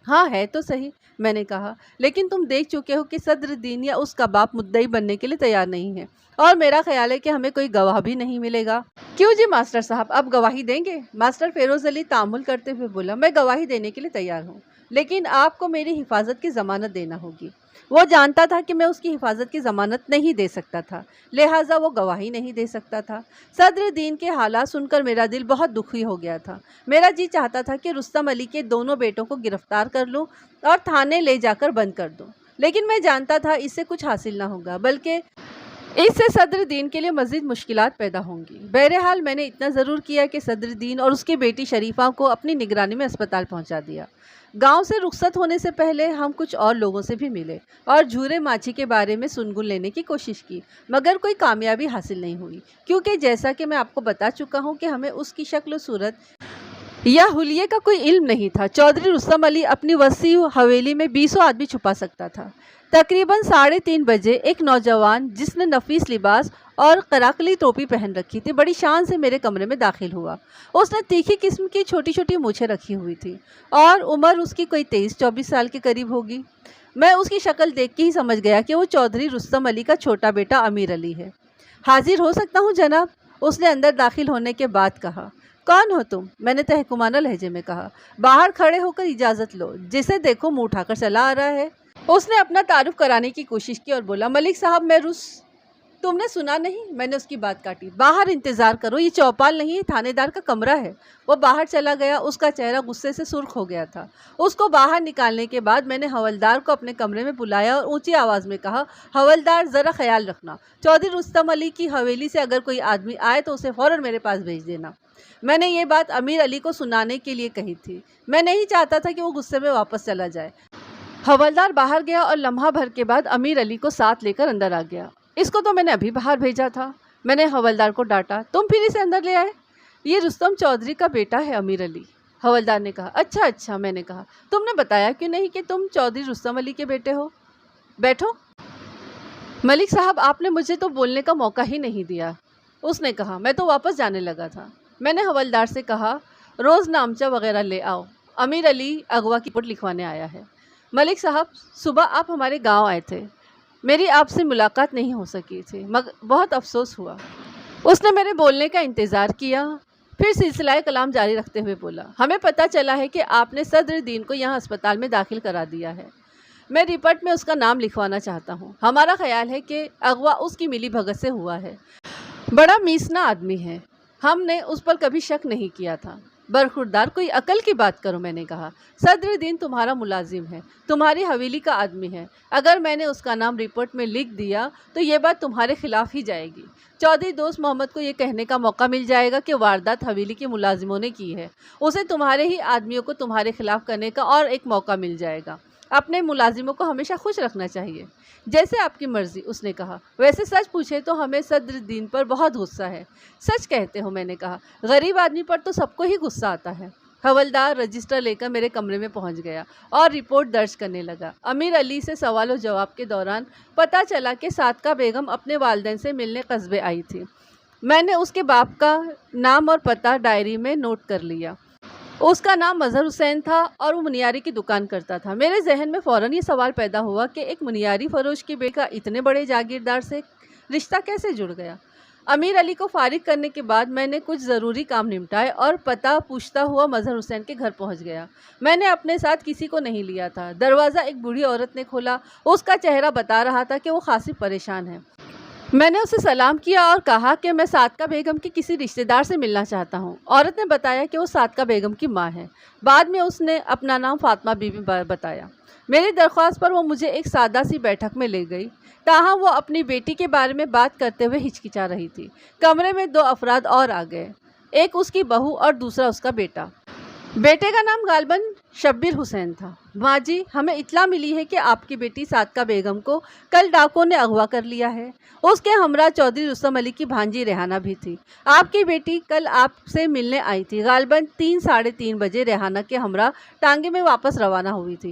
ہاں ہے تو صحیح، میں نے کہا، لیکن تم دیکھ چکے ہو کہ صدر دین یا اس کا باپ مدعی بننے کے لیے تیار نہیں ہے، اور میرا خیال ہے کہ ہمیں کوئی گواہ بھی نہیں ملے گا۔ کیوں جی ماسٹر صاحب، اب گواہی دیں گے؟ ماسٹر فیروز علی تأمل کرتے ہوئے بولا، میں گواہی دینے کے لیے تیار ہوں، لیکن آپ کو میری حفاظت کی ضمانت دینا ہوگی۔ وہ جانتا تھا کہ میں اس کی حفاظت کی ضمانت نہیں دے سکتا تھا، لہٰذا وہ گواہی نہیں دے سکتا تھا۔ صدر دین کے حالات سن کر میرا دل بہت دکھی ہو گیا تھا۔ میرا جی چاہتا تھا کہ رستم علی کے دونوں بیٹوں کو گرفتار کر لوں اور تھانے لے جا کر بند کر دوں، لیکن میں جانتا تھا اس سے کچھ حاصل نہ ہوگا، بلکہ اس سے صدر دین کے لیے مزید مشکلات پیدا ہوں گی۔ بہرحال میں نے اتنا ضرور کیا کہ صدر دین اور اس کی بیٹی شریفہ کو اپنی نگرانی میں اسپتال پہنچا دیا۔ گاؤں سے رخصت ہونے سے پہلے ہم کچھ اور لوگوں سے بھی ملے اور جھورے ماچھی کے بارے میں سنگن لینے کی کوشش کی، مگر کوئی کامیابی حاصل نہیں ہوئی، کیونکہ جیسا کہ میں آپ کو بتا چکا ہوں کہ ہمیں اس کی شکل و صورت یا حلیے کا کوئی علم نہیں تھا۔ چودھری رستم علی اپنی وسیع حویلی میں 20 آدمی چھپا سکتا تھا۔ تقریباً 3:30 بجے ایک نوجوان جس نے نفیس لباس اور قراقلی ٹوپی پہن رکھی تھی بڑی شان سے میرے کمرے میں داخل ہوا۔ اس نے تیکھی قسم کی چھوٹی چھوٹی مونچھیں رکھی ہوئی تھی اور عمر اس کی کوئی 23-24 سال کے قریب ہوگی۔ میں اس کی شکل دیکھ کے ہی سمجھ گیا کہ وہ چودھری رستم علی کا چھوٹا بیٹا امیر علی ہے۔ حاضر ہو سکتا ہوں جناب، اس نے اندر داخل ہونے کے بعد کہا۔ کون ہو تم؟ میں نے تحکمانہ لہجے میں کہا۔ باہر کھڑے ہو کر اجازت لو، جسے دیکھو منہ اٹھا کر چلا آ رہا ہے۔ اس نے اپنا تعارف کرانے کی کوشش کی اور بولا، ملک صاحب میں تم نے سنا نہیں؟ میں نے اس کی بات کاٹی۔ باہر انتظار کرو، یہ چوپال نہیں، یہ تھانے دار کا کمرہ ہے۔ وہ باہر چلا گیا۔ اس کا چہرہ غصے سے سرخ ہو گیا تھا۔ اس کو باہر نکالنے کے بعد میں نے حوالدار کو اپنے کمرے میں بلایا اور اونچی آواز میں کہا، حوالدار ذرا خیال رکھنا، چودھری رستم علی کی حویلی سے اگر کوئی آدمی آئے تو اسے فوراً میرے پاس بھیج دینا۔ میں نے یہ بات امیر علی کو سنانے کے لیے کہی تھی۔ میں نہیں چاہتا تھا کہ وہ غصے میں واپس چلا جائے۔ حوالدار باہر گیا اور لمحہ بھر کے بعد امیر علی کو ساتھ لے کر اندر آ گیا۔ اس کو تو میں نے ابھی باہر بھیجا تھا۔ میں نے حوالدار کو ڈانٹا، تم پھر اسے اندر لے آئے؟ یہ رستم چودھری کا بیٹا ہے امیر علی۔ حوالدار نے کہا، اچھا، میں نے کہا، تم نے بتایا کیوں نہیں کہ تم چودھری رستم علی کے بیٹے ہو؟ بیٹھو۔ ملک صاحب آپ نے مجھے تو بولنے کا موقع ہی نہیں دیا، اس نے کہا۔ میں تو واپس جانے لگا تھا۔ میں نے حوالدار سے کہا، روز نامچہ وغیرہ لے آؤ، امیر علی اغوا کی رپورٹ لکھوانے آیا ہے۔ ملک صاحب صبح آپ ہمارے گاؤں آئے تھے، میری آپ سے ملاقات نہیں ہو سکی تھی، مگر بہت افسوس ہوا۔ اس نے میرے بولنے کا انتظار کیا، پھر سلسلہ کلام جاری رکھتے ہوئے بولا، ہمیں پتہ چلا ہے کہ آپ نے صدر دین کو یہاں اسپتال میں داخل کرا دیا ہے۔ میں رپورٹ میں اس کا نام لکھوانا چاہتا ہوں۔ ہمارا خیال ہے کہ اغوا اس کی ملی بھگت سے ہوا ہے۔ بڑا میسنا آدمی ہے، ہم نے اس پر کبھی شک نہیں کیا تھا۔ برخوردار کوئی عقل کی بات کرو، میں نے کہا۔ صدر دین تمہارا ملازم ہے، تمہاری حویلی کا آدمی ہے۔ اگر میں نے اس کا نام رپورٹ میں لکھ دیا تو یہ بات تمہارے خلاف ہی جائے گی۔ چودھری دوست محمد کو یہ کہنے کا موقع مل جائے گا کہ واردات حویلی کے ملازموں نے کی ہے۔ اسے تمہارے ہی آدمیوں کو تمہارے خلاف کرنے کا اور ایک موقع مل جائے گا۔ اپنے ملازموں کو ہمیشہ خوش رکھنا چاہیے۔ جیسے آپ کی مرضی، اس نے کہا۔ ویسے سچ پوچھے تو ہمیں صدر دین پر بہت غصہ ہے۔ سچ کہتے ہو، میں نے کہا۔ غریب آدمی پر تو سب کو ہی غصہ آتا ہے۔ حوالدار رجسٹر لے کر میرے کمرے میں پہنچ گیا اور رپورٹ درج کرنے لگا۔ امیر علی سے سوال و جواب کے دوران پتہ چلا کہ صادقہ بیگم اپنے والدین سے ملنے قصبے آئی تھی۔ میں نے اس کے باپ کا نام اور پتہ ڈائری میں نوٹ کر لیا۔ اس کا نام مظہر حسین تھا اور وہ منیاری کی دکان کرتا تھا۔ میرے ذہن میں فوراً یہ سوال پیدا ہوا کہ ایک منیاری فروش کے بیٹے کا اتنے بڑے جاگیردار سے رشتہ کیسے جڑ گیا؟ امیر علی کو فارغ کرنے کے بعد میں نے کچھ ضروری کام نمٹائے اور پتہ پوچھتا ہوا مظہر حسین کے گھر پہنچ گیا۔ میں نے اپنے ساتھ کسی کو نہیں لیا تھا۔ دروازہ ایک بوڑھی عورت نے کھولا۔ اس کا چہرہ بتا رہا تھا کہ وہ خاصی پریشان ہے۔ میں نے اسے سلام کیا اور کہا کہ میں صادقہ بیگم کی کسی رشتہ دار سے ملنا چاہتا ہوں۔ عورت نے بتایا کہ وہ صادقہ بیگم کی ماں ہے۔ بعد میں اس نے اپنا نام فاطمہ بی بی بتایا۔ میری درخواست پر وہ مجھے ایک سادہ سی بیٹھک میں لے گئی، تاہم وہ اپنی بیٹی کے بارے میں بات کرتے ہوئے ہچکچا رہی تھی۔ کمرے میں 2 افراد اور آ گئے، ایک اس کی بہو اور دوسرا اس کا بیٹا۔ بیٹے کا نام غالباً شبیر حسین تھا۔ ماں جی، ہمیں اطلاع ملی ہے کہ آپ کی بیٹی صادقہ بیگم کو کل ڈاکوں نے اغوا کر لیا ہے۔ اس کے ہمراہ چودھری رستم علی کی بھانجی ریحانہ بھی تھی۔ آپ کی بیٹی کل آپ سے ملنے آئی تھی۔ غالباً 3 ساڑھے 3 بجے ریحانہ کے ہمراہ ٹانگے میں واپس روانہ ہوئی تھی۔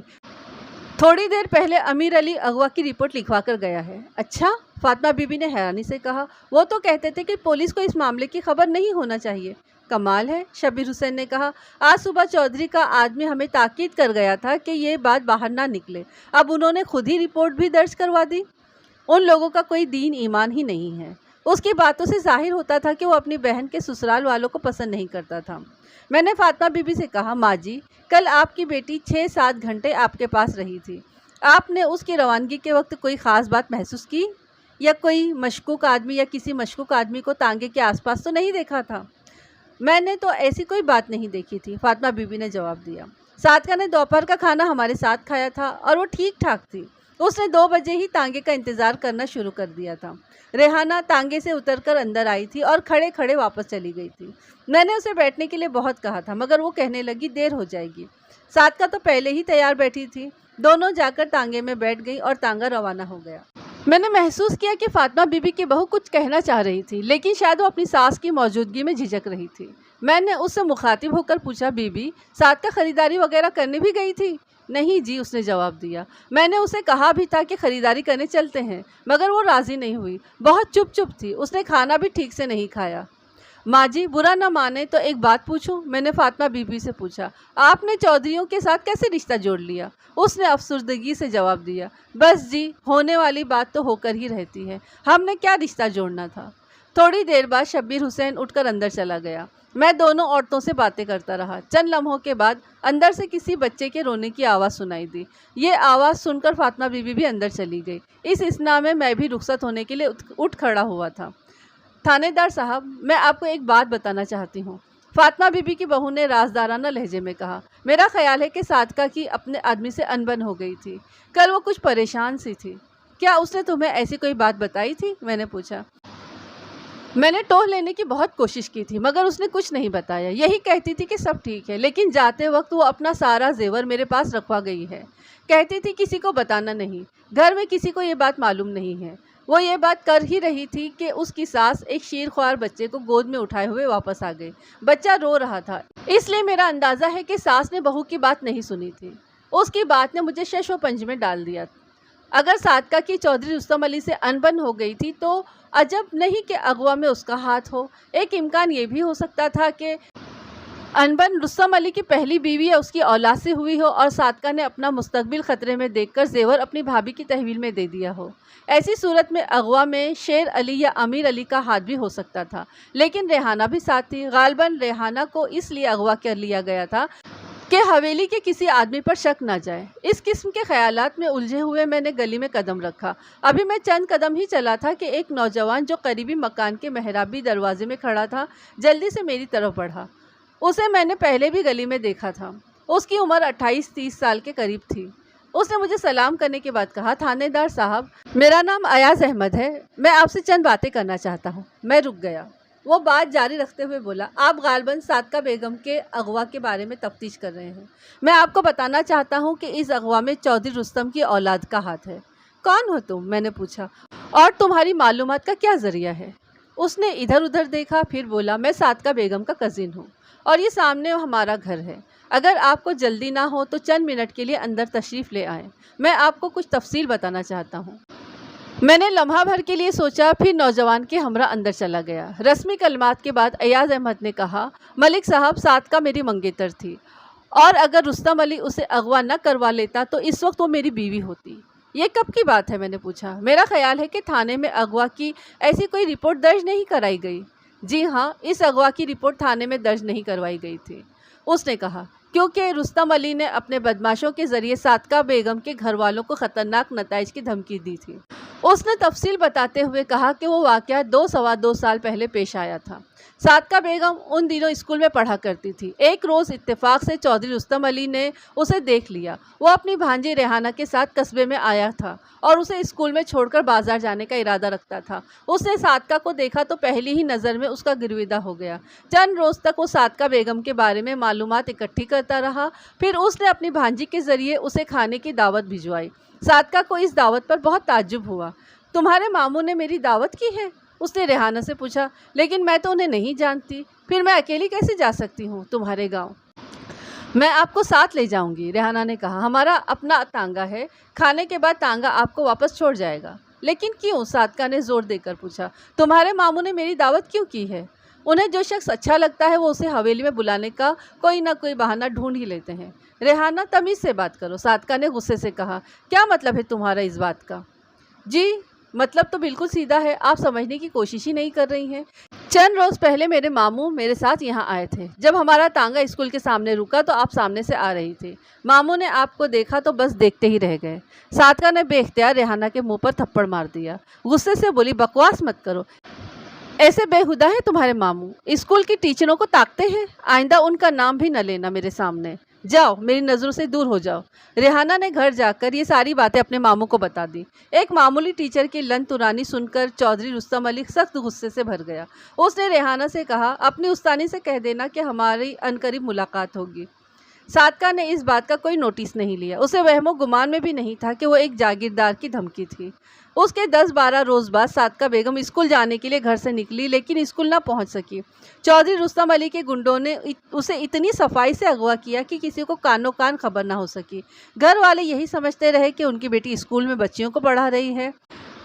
تھوڑی دیر پہلے امیر علی اغوا کی رپورٹ لکھوا کر گیا ہے۔ اچھا؟ فاطمہ بی بی نے حیرانی سے کہا۔ وہ تو کہتے تھے کہ پولیس کو اس معاملے کی خبر نہیں ہونا چاہیے۔ کمال ہے، شبیر حسین نے کہا۔ آج صبح چودھری کا آدمی ہمیں تاکید کر گیا تھا کہ یہ بات باہر نہ نکلے، اب انہوں نے خود ہی رپورٹ بھی درج کروا دی۔ ان لوگوں کا کوئی دین ایمان ہی نہیں ہے۔ اس کی باتوں سے ظاہر ہوتا تھا کہ وہ اپنی بہن کے سسرال والوں کو پسند نہیں کرتا تھا۔ میں نے فاطمہ بی بی سے کہا، ماں جی، کل آپ کی بیٹی 6-7 گھنٹے آپ کے پاس رہی تھی۔ آپ نے اس کی روانگی کے وقت کوئی خاص بات محسوس کی یا کوئی مشکوک آدمی یا کسی مشکوک آدمی کو تانگے کے آس پاس تو نہیں دیکھا تھا؟ میں نے تو ایسی کوئی بات نہیں دیکھی تھی، فاطمہ بی بی نے جواب دیا۔ صادقہ نے دوپہر کا کھانا ہمارے ساتھ کھایا تھا اور وہ ٹھیک ٹھاک تھی۔ اس نے 2 بجے ہی تانگے کا انتظار کرنا شروع کر دیا تھا۔ ریحانہ تانگے سے اتر کر اندر آئی تھی اور کھڑے کھڑے واپس چلی گئی تھی۔ میں نے اسے بیٹھنے کے لیے بہت کہا تھا، مگر وہ کہنے لگی دیر ہو جائے گی۔ صادقہ تو پہلے ہی تیار بیٹھی تھی۔ دونوں جا کر تانگے میں بیٹھ گئی اور تانگا روانہ ہو گیا۔ میں نے محسوس کیا کہ فاطمہ بی بی کی بہو کچھ کہنا چاہ رہی تھی، لیکن شاید وہ اپنی ساس کی موجودگی میں جھجک رہی تھی۔ میں نے اس سے مخاطب ہو کر پوچھا، بی بی، صادقہ خریداری وغیرہ کرنے بھی گئی تھی؟ نہیں جی، اس نے جواب دیا۔ میں نے اسے کہا بھی تھا کہ خریداری کرنے چلتے ہیں، مگر وہ راضی نہیں ہوئی، بہت چپ تھی۔ اس نے کھانا بھی ٹھیک سے نہیں کھایا۔ ماں جی برا نہ مانے تو ایک بات پوچھوں؟ میں نے فاطمہ بی بی سے پوچھا۔ آپ نے چودھریوں کے ساتھ کیسے رشتہ جوڑ لیا؟ اس نے افسردگی سے جواب دیا، بس جی ہونے والی بات تو ہو کر ہی رہتی ہے، ہم نے کیا رشتہ جوڑنا تھا۔ تھوڑی دیر بعد شبیر حسین اٹھ کر اندر چلا گیا۔ میں دونوں عورتوں سے باتیں کرتا رہا۔ چند لمحوں کے بعد اندر سے کسی بچے کے رونے کی آواز سنائی دی۔ یہ آواز سن کر فاطمہ بی بی بھی اندر چلی گئی۔ اس اثنا میں بھی رخصت ہونے کے لیے اٹھ کھڑا ہوا تھا۔ تھانے دار صاحب، میں آپ کو ایک بات بتانا چاہتی ہوں، فاطمہ بی بی کی بہو نے رازدارانہ لہجے میں کہا۔ میرا خیال ہے کہ صادقہ کی اپنے آدمی سے انبن ہو گئی تھی، کل وہ کچھ پریشان سی تھی۔ کیا اس نے تمہیں ایسی کوئی بات بتائی تھی؟ میں نے پوچھا۔ میں نے ٹوہ لینے کی بہت کوشش کی تھی مگر اس نے کچھ نہیں بتایا، یہی کہتی تھی کہ سب ٹھیک ہے، لیکن جاتے وقت وہ اپنا سارا زیور میرے پاس رکھوا گئی ہے۔ کہتی تھی کسی کو بتانا نہیں، گھر میں کسی کو یہ بات معلوم نہیں ہے۔ وہ یہ بات کر ہی رہی تھی کہ اس کی ساس ایک شیرخوار بچے کو گود میں اٹھائے ہوئے واپس آ گئی۔ بچہ رو رہا تھا، اس لیے میرا اندازہ ہے کہ ساس نے بہو کی بات نہیں سنی تھی۔ اس کی بات نے مجھے شش و پنج میں ڈال دیا۔ اگر صادقہ کی چودھری رستم علی سے انبن ہو گئی تھی تو عجب نہیں کہ اغوا میں اس کا ہاتھ ہو۔ ایک امکان یہ بھی ہو سکتا تھا کہ انبن رستم علی کی پہلی بیوی یا اس کی اولاد سے ہوئی ہو اور صادقہ نے اپنا مستقبل خطرے میں دیکھ کر زیور اپنی بھابھی کی تحویل میں دے دیا ہو۔ ایسی صورت میں اغوا میں شیر علی یا امیر علی کا ہاتھ بھی ہو سکتا تھا، لیکن ریحانہ بھی ساتھ تھی۔ غالباً ریحانہ کو اس لیے اغوا کر لیا گیا تھا کہ حویلی کے کسی آدمی پر شک نہ جائے۔ اس قسم کے خیالات میں الجھے ہوئے میں نے گلی میں قدم رکھا۔ ابھی میں چند قدم ہی چلا تھا کہ ایک نوجوان جو قریبی مکان کے محرابی دروازے میں کھڑا تھا جلدی سے میری طرف بڑھا۔ اسے میں نے پہلے بھی گلی میں دیکھا تھا۔ اس کی عمر 28-30 سال کے قریب تھی۔ اس نے مجھے سلام کرنے کے بعد کہا، تھانے دار صاحب، میرا نام ایاز احمد ہے، میں آپ سے چند باتیں کرنا چاہتا ہوں۔ میں رک گیا۔ وہ بات جاری رکھتے ہوئے بولا، آپ غالباً صادقہ بیگم کے اغوا کے بارے میں تفتیش کر رہے ہیں۔ میں آپ کو بتانا چاہتا ہوں کہ اس اغوا میں چودھری رستم کی اولاد کا ہاتھ ہے۔ کون ہو تم؟ میں نے پوچھا، اور تمہاری معلومات کا کیا ذریعہ ہے؟ اس نے ادھر ادھر دیکھا، پھر بولا، میں صادقہ بیگم کا کزن ہوں اور یہ سامنے ہمارا گھر ہے۔ اگر آپ کو جلدی نہ ہو تو چند منٹ کے لیے اندر تشریف لے آئیں، میں آپ کو کچھ تفصیل بتانا چاہتا ہوں۔ میں نے لمحہ بھر کے لیے سوچا، پھر نوجوان کے ہمراہ اندر چلا گیا۔ رسمی کلمات کے بعد ایاز احمد نے کہا، ملک صاحب، صادقہ میری منگیتر تھی اور اگر رستم علی اسے اغوا نہ کروا لیتا تو اس وقت وہ میری بیوی ہوتی۔ یہ کب کی بات ہے؟ میں نے پوچھا۔ میرا خیال ہے کہ تھانے میں اغوا کی ایسی کوئی رپورٹ درج نہیں کرائی گئی۔ جی ہاں، اس اغوا کی رپورٹ تھانے میں درج نہیں کروائی گئی تھی، اس نے کہا، کیونکہ رستم علی نے اپنے بدماشوں کے ذریعے صادقہ بیگم کے گھر والوں کو خطرناک نتائج کی دھمکی دی تھی۔ اس نے تفصیل بتاتے ہوئے کہا کہ وہ واقعہ 2-2.25 سال پہلے پیش آیا تھا۔ صادقہ بیگم ان دنوں اسکول میں پڑھا کرتی تھی۔ ایک روز اتفاق سے چودھری رستم علی نے اسے دیکھ لیا۔ وہ اپنی بھانجی ریحانہ کے ساتھ قصبے میں آیا تھا اور اسے اسکول میں چھوڑ کر بازار جانے کا ارادہ رکھتا تھا۔ اس نے صادقہ کو دیکھا تو پہلی ہی نظر میں اس کا گرویدہ ہو گیا۔ چند روز تک وہ صادقہ بیگم کے بارے میں معلومات اکٹھی کرتا رہا، پھر اس نے اپنی بھانجی کے ذریعے اسے کھانے کی دعوت بھجوائی۔ صادقہ کو اس دعوت پر بہت تعجب ہوا۔ تمہارے ماموں نے میری دعوت کی ہے؟ اس نے ریحانہ سے پوچھا، لیکن میں تو انہیں نہیں جانتی، پھر میں اکیلی کیسے جا سکتی ہوں تمہارے گاؤں؟ میں آپ کو ساتھ لے جاؤں گی، ریحانہ نے کہا، ہمارا اپنا تانگا ہے، کھانے کے بعد تانگا آپ کو واپس چھوڑ جائے گا۔ لیکن کیوں؟ صادقہ نے زور دے کر پوچھا، تمہارے ماموں نے میری دعوت کیوں کی ہے؟ انہیں جو شخص اچھا لگتا ہے وہ اسے حویلی میں بلانے کا کوئی نہ کوئی بہانہ ڈھونڈ ہی لیتے ہیں۔ ریحانہ، تمیز سے بات کرو، صادقہ نے غصے سے کہا، کیا مطلب ہے تمہارا اس بات کا؟ جی مطلب تو بالکل سیدھا ہے، آپ سمجھنے کی کوشش ہی نہیں کر رہی ہیں۔ چند روز پہلے میرے ماموں میرے ساتھ یہاں آئے تھے۔ جب ہمارا تانگا اسکول کے سامنے رکا تو آپ سامنے سے آ رہی تھی۔ ماموں نے آپ کو دیکھا تو بس دیکھتے ہی رہ گئے۔ صادقہ نے بے اختیار ریحانہ کے منہ پر تھپڑ مار دیا۔ غصے سے بولی، بکواس مت کرو، ایسے بےہودہ ہے تمہارے ماموں، اسکول کی ٹیچروں کو طاقتے ہیں، آئندہ ان کا نام بھی نہ لینا میرے سامنے، جاؤ میری نظروں سے دور ہو جاؤ۔ ریحانہ نے گھر جا کر یہ ساری باتیں اپنے ماموں کو بتا دی۔ ایک معمولی ٹیچر کی لن ترانی سن کر چودھری رستم علی سخت غصے سے بھر گیا۔ اس نے ریحانہ سے کہا، اپنی استانی سے کہہ دینا کہ ہماری عنقریب ملاقات ہوگی۔ صادقہ نے اس بات کا کوئی نوٹس نہیں لیا۔ اسے وہم و گمان میں بھی نہیں تھا کہ وہ ایک جاگیردار کی دھمکی تھی۔ اس کے 10-12 روز بعد صادقہ بیگم اسکول جانے کے لیے گھر سے نکلی، لیکن اسکول نہ پہنچ سکی۔ چودھری رستم علی کے گنڈوں نے اسے اتنی صفائی سے اغوا کیا کہ کسی کو کانوں کان خبر نہ ہو سکی۔ گھر والے یہی سمجھتے رہے کہ ان کی بیٹی اسکول میں بچیوں کو پڑھا رہی ہے۔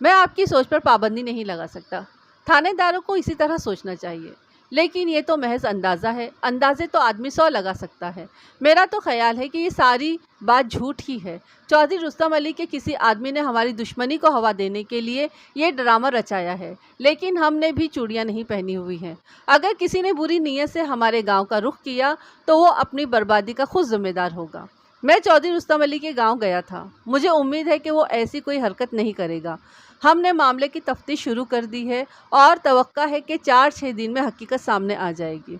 میں آپ کی سوچ پر پابندی نہیں لگا سکتا، تھانے داروں کو اسی طرح سوچنا چاہیے، لیکن یہ تو محض اندازہ ہے، اندازے تو آدمی 100 لگا سکتا ہے۔ میرا تو خیال ہے کہ یہ ساری بات جھوٹ ہی ہے۔ چودھری رستم علی کے کسی آدمی نے ہماری دشمنی کو ہوا دینے کے لیے یہ ڈرامہ رچایا ہے، لیکن ہم نے بھی چوڑیاں نہیں پہنی ہوئی ہیں۔ اگر کسی نے بری نیت سے ہمارے گاؤں کا رخ کیا تو وہ اپنی بربادی کا خود ذمہ دار ہوگا۔ میں چودھری رستم علی کے گاؤں گیا تھا، مجھے امید ہے کہ وہ ایسی کوئی حرکت نہیں کرے گا۔ ہم نے معاملے کی تفتیش شروع کر دی ہے اور توقع ہے کہ 4-6 دن میں حقیقت سامنے آ جائے گی۔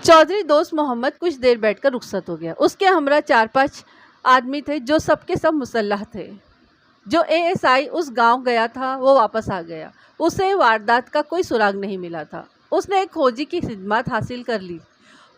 چودھری دوست محمد کچھ دیر بیٹھ کر رخصت ہو گیا۔ اس کے ہمراہ 4-5 آدمی تھے جو سب کے سب مسلح تھے۔ جو ASI اس گاؤں گیا تھا وہ واپس آ گیا۔ اسے واردات کا کوئی سراغ نہیں ملا تھا۔ اس نے ایک کھوجی کی خدمات حاصل کر لی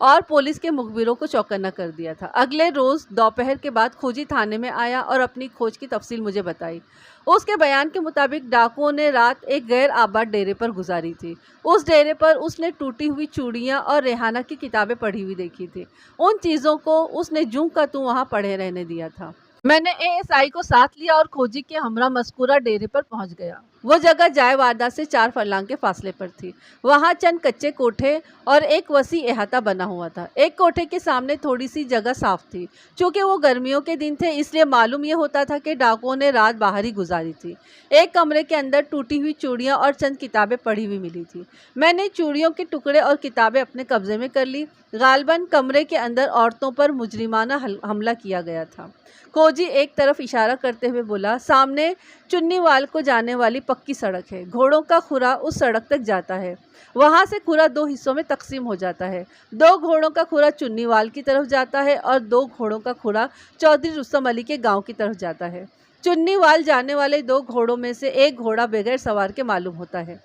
اور پولیس کے مخبروں کو چوکنا کر دیا تھا۔ اگلے روز دوپہر کے بعد کھوجی تھانے میں آیا اور اپنی کھوج کی تفصیل مجھے بتائی۔ اس کے بیان کے مطابق ڈاکوؤں نے رات ایک غیر آباد ڈیرے پر گزاری تھی۔ اس ڈیرے پر اس نے ٹوٹی ہوئی چوڑیاں اور ریحانہ کی کتابیں پڑھی ہوئی دیکھی تھی۔ ان چیزوں کو اس نے جوں کا توں وہاں پڑے رہنے دیا تھا۔ میں نے ASI کو ساتھ لیا اور کھوجی کے ہمراہ مذکورہ ڈیرے پر پہنچ گیا۔ وہ جگہ جائے واردات سے 4 فرلانگ کے فاصلے پر تھی۔ وہاں چند کچے کوٹھے اور ایک وسیع احاطہ بنا ہوا تھا۔ ایک کوٹھے کے سامنے تھوڑی سی جگہ صاف تھی۔ چونکہ وہ گرمیوں کے دن تھے اس لیے معلوم یہ ہوتا تھا کہ ڈاکوؤں نے رات باہر ہی گزاری تھی۔ ایک کمرے کے اندر ٹوٹی ہوئی چوڑیاں اور چند کتابیں پڑھی ہوئی ملی تھی۔ میں نے چوڑیوں کے ٹکڑے اور کتابیں اپنے قبضے میں کر لی۔ غالباً کمرے کے اندر عورتوں پر مجرمانہ حملہ کیا گیا تھا۔ کھوجی ایک طرف اشارہ کرتے ہوئے بولا، سامنے چنی وال کو جانے والی پکی سڑک ہے۔ گھوڑوں کا کھرا اس سڑک تک جاتا ہے۔ وہاں سے کھرا 2 حصوں میں تقسیم ہو جاتا ہے۔ 2 گھوڑوں کا کھرا چنی وال کی طرف جاتا ہے اور 2 گھوڑوں کا کھرا چودھری رستم علی کے گاؤں کی طرف جاتا ہے۔ چنی وال جانے والے 2 گھوڑوں میں سے ایک گھوڑا بغیر سوار کے معلوم ہوتا ہے،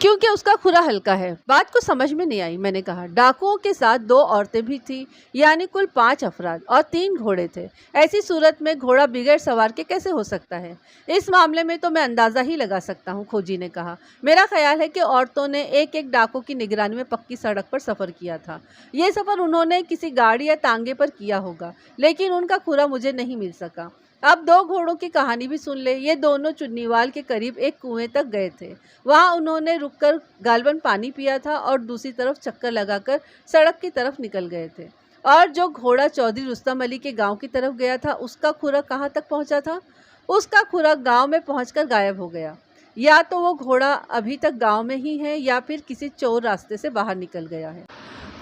کیونکہ اس کا کھرا ہلکا ہے۔ بات کو سمجھ میں نہیں آئی۔ میں نے کہا، ڈاکوؤں کے ساتھ 2 عورتیں بھی تھیں، یعنی کل 5 افراد اور 3 گھوڑے تھے۔ ایسی صورت میں گھوڑا بغیر سوار کے کیسے ہو سکتا ہے؟ اس معاملے میں تو میں اندازہ ہی لگا سکتا ہوں، کھوجی نے کہا۔ میرا خیال ہے کہ عورتوں نے ایک ڈاکو کی نگرانی میں پکی سڑک پر سفر کیا تھا۔ یہ سفر انہوں نے کسی گاڑی یا تانگے پر کیا ہوگا، لیکن ان کا کھرا مجھے نہیں مل سکا۔ اب 2 گھوڑوں کی کہانی بھی سن لے۔ یہ دونوں چنیوال کے قریب ایک کنویں تک گئے تھے۔ وہاں انہوں نے رک کر غالباً پانی پیا تھا اور دوسری طرف چکر لگا کر سڑک کی طرف نکل گئے تھے۔ اور جو گھوڑا چودھری رستم علی کے گاؤں کی طرف گیا تھا اس کا کھرا کہاں تک پہنچا تھا؟ اس کا کھرا گاؤں میں پہنچ کر غائب ہو گیا۔ یا تو وہ گھوڑا ابھی تک گاؤں میں ہی ہے یا پھر کسی چور راستے سے باہر نکل گیا ہے۔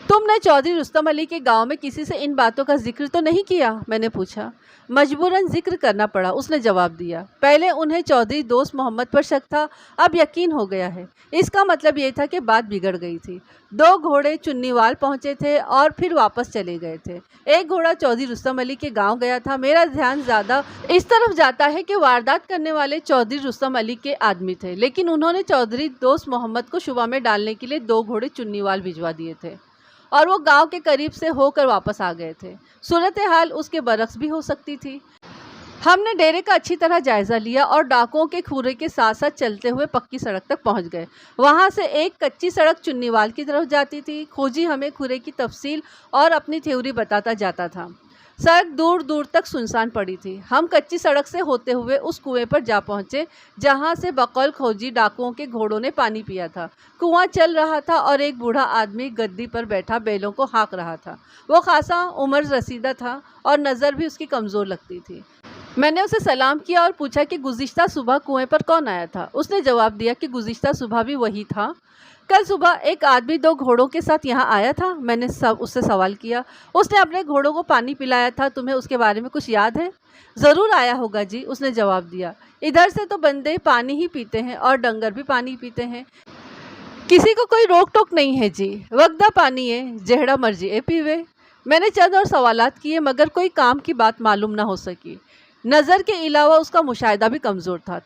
تم نے چودھری رستم علی کے گاؤں میں کسی سے ان باتوں کا ذکر تو نہیں کیا؟ میں نے پوچھا۔ مجبوراً ذکر کرنا پڑا، اس نے جواب دیا۔ پہلے انہیں چودھری دوست محمد پر شک تھا، اب یقین ہو گیا ہے۔ اس کا مطلب یہ تھا کہ بات بگڑ گئی تھی۔ 2 گھوڑے چنیوال پہنچے تھے اور پھر واپس چلے گئے تھے۔ ایک گھوڑا چودھری رستم علی کے گاؤں گیا تھا۔ میرا دھیان زیادہ اس طرف جاتا ہے کہ واردات کرنے والے چودھری رستم علی کے آدمی تھے، لیکن انہوں نے چودھری دوست محمد کو شبہ میں ڈالنے کے لیے 2 گھوڑے چنیوال بھجوا دیے تھے اور وہ گاؤں کے قریب سے ہو کر واپس آ گئے تھے۔ صورتحال اس کے برعکس بھی ہو سکتی تھی۔ ہم نے ڈیرے کا اچھی طرح جائزہ لیا اور ڈاکوؤں کے کھرے کے ساتھ ساتھ چلتے ہوئے پکی سڑک تک پہنچ گئے۔ وہاں سے ایک کچی سڑک چنیوال کی طرف جاتی تھی۔ کھوجی ہمیں کھرے کی تفصیل اور اپنی تھیوری بتاتا جاتا تھا۔ سڑک دور دور تک سنسان پڑی تھی۔ ہم کچی سڑک سے ہوتے ہوئے اس کنویں پر جا پہنچے جہاں سے بقول کھوجی ڈاکوؤں کے گھوڑوں نے پانی پیا تھا۔ کنواں چل رہا تھا اور ایک بوڑھا آدمی گدی پر بیٹھا بیلوں کو ہانک رہا تھا۔ وہ خاصا عمر رسیدہ تھا اور نظر بھی اس کی کمزور لگتی تھی۔ میں نے اسے سلام کیا اور پوچھا کہ گزشتہ صبح کنویں پر کون آیا تھا؟ اس نے جواب دیا کہ گزشتہ صبح بھی وہی تھا۔ کل صبح ایک آدمی 2 گھوڑوں کے ساتھ یہاں آیا تھا؟ میں نے اس سے سوال کیا۔ اس نے اپنے گھوڑوں کو پانی پلایا تھا۔ تمہیں اس کے بارے میں کچھ یاد ہے؟ ضرور آیا ہوگا جی، اس نے جواب دیا۔ ادھر سے تو بندے پانی ہی پیتے ہیں اور ڈنگر بھی پانی پیتے ہیں، کسی کو کوئی روک ٹوک نہیں ہے جی، وگدا پانی ہے، جہڑا مرضی ہے پیوے۔ میں نے چند اور سوالات کیے مگر کوئی کام کی بات معلوم نہ ہو سکی۔ نظر کے علاوہ اس کا مشاہدہ بھی کمزور تھا۔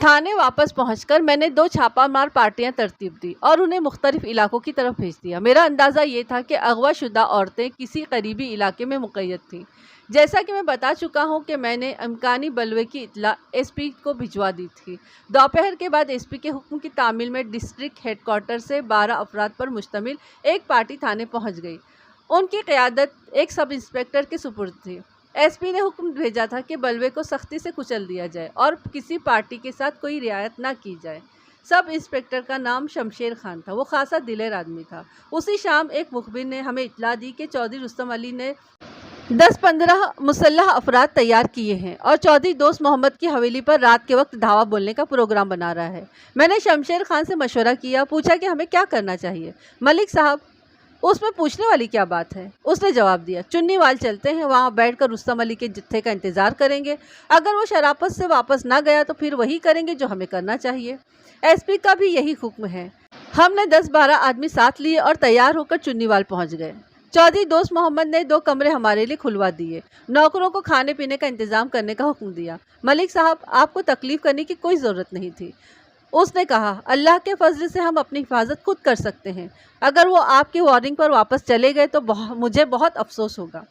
تھانے واپس پہنچ کر میں نے 2 چھاپہ مار پارٹیاں ترتیب دی اور انہیں مختلف علاقوں کی طرف بھیج دیا۔ میرا اندازہ یہ تھا کہ اغوا شدہ عورتیں کسی قریبی علاقے میں مقید تھیں۔ جیسا کہ میں بتا چکا ہوں کہ میں نے امکانی بلوے کی اطلاع SP کو بھجوا دی تھی۔ دوپہر کے بعد SP کے حکم کی تعمیل میں ڈسٹرکٹ ہیڈ کوارٹر سے 12 افراد پر مشتمل ایک پارٹی تھانے پہنچ گئی۔ ان کی قیادت ایک سب انسپکٹر کے سپرد تھی۔ ایس پی نے حکم بھیجا تھا کہ بلوے کو سختی سے کچل دیا جائے اور کسی پارٹی کے ساتھ کوئی رعایت نہ کی جائے۔ سب انسپکٹر کا نام شمشیر خان تھا، وہ خاصا دلیر آدمی تھا۔ اسی شام ایک مخبر نے ہمیں اطلاع دی کہ چودھری رستم علی نے 10-15 مسلح افراد تیار کیے ہیں اور چودھری دوست محمد کی حویلی پر رات کے وقت دھاوا بولنے کا پروگرام بنا رہا ہے۔ میں نے شمشیر خان سے مشورہ کیا، پوچھا کہ ہمیں کیا کرنا چاہیے۔ ملک صاحب، اس میں پوچھنے والی کیا بات ہے؟ اس نے جواب دیا، چنی وال چلتے ہیں، وہاں بیٹھ کر رستم علی کے جتھے کا انتظار کریں گے۔ اگر وہ شرافت سے واپس نہ گیا تو پھر وہی کریں گے جو ہمیں کرنا چاہیے۔ ایس پی کا بھی یہی حکم ہے۔ ہم نے 10-12 آدمی ساتھ لیے اور تیار ہو کر چنی وال پہنچ گئے۔ چودھری دوست محمد نے 2 کمرے ہمارے لیے کھلوا دیے، نوکروں کو کھانے پینے کا انتظام کرنے کا حکم دیا۔ ملک صاحب، آپ کو تکلیف کرنے کی کوئی ضرورت نہیں تھی، اس نے کہا۔ اللہ کے فضل سے ہم اپنی حفاظت خود کر سکتے ہیں۔ اگر وہ آپ کی وارننگ پر واپس چلے گئے تو مجھے بہت افسوس ہوگا۔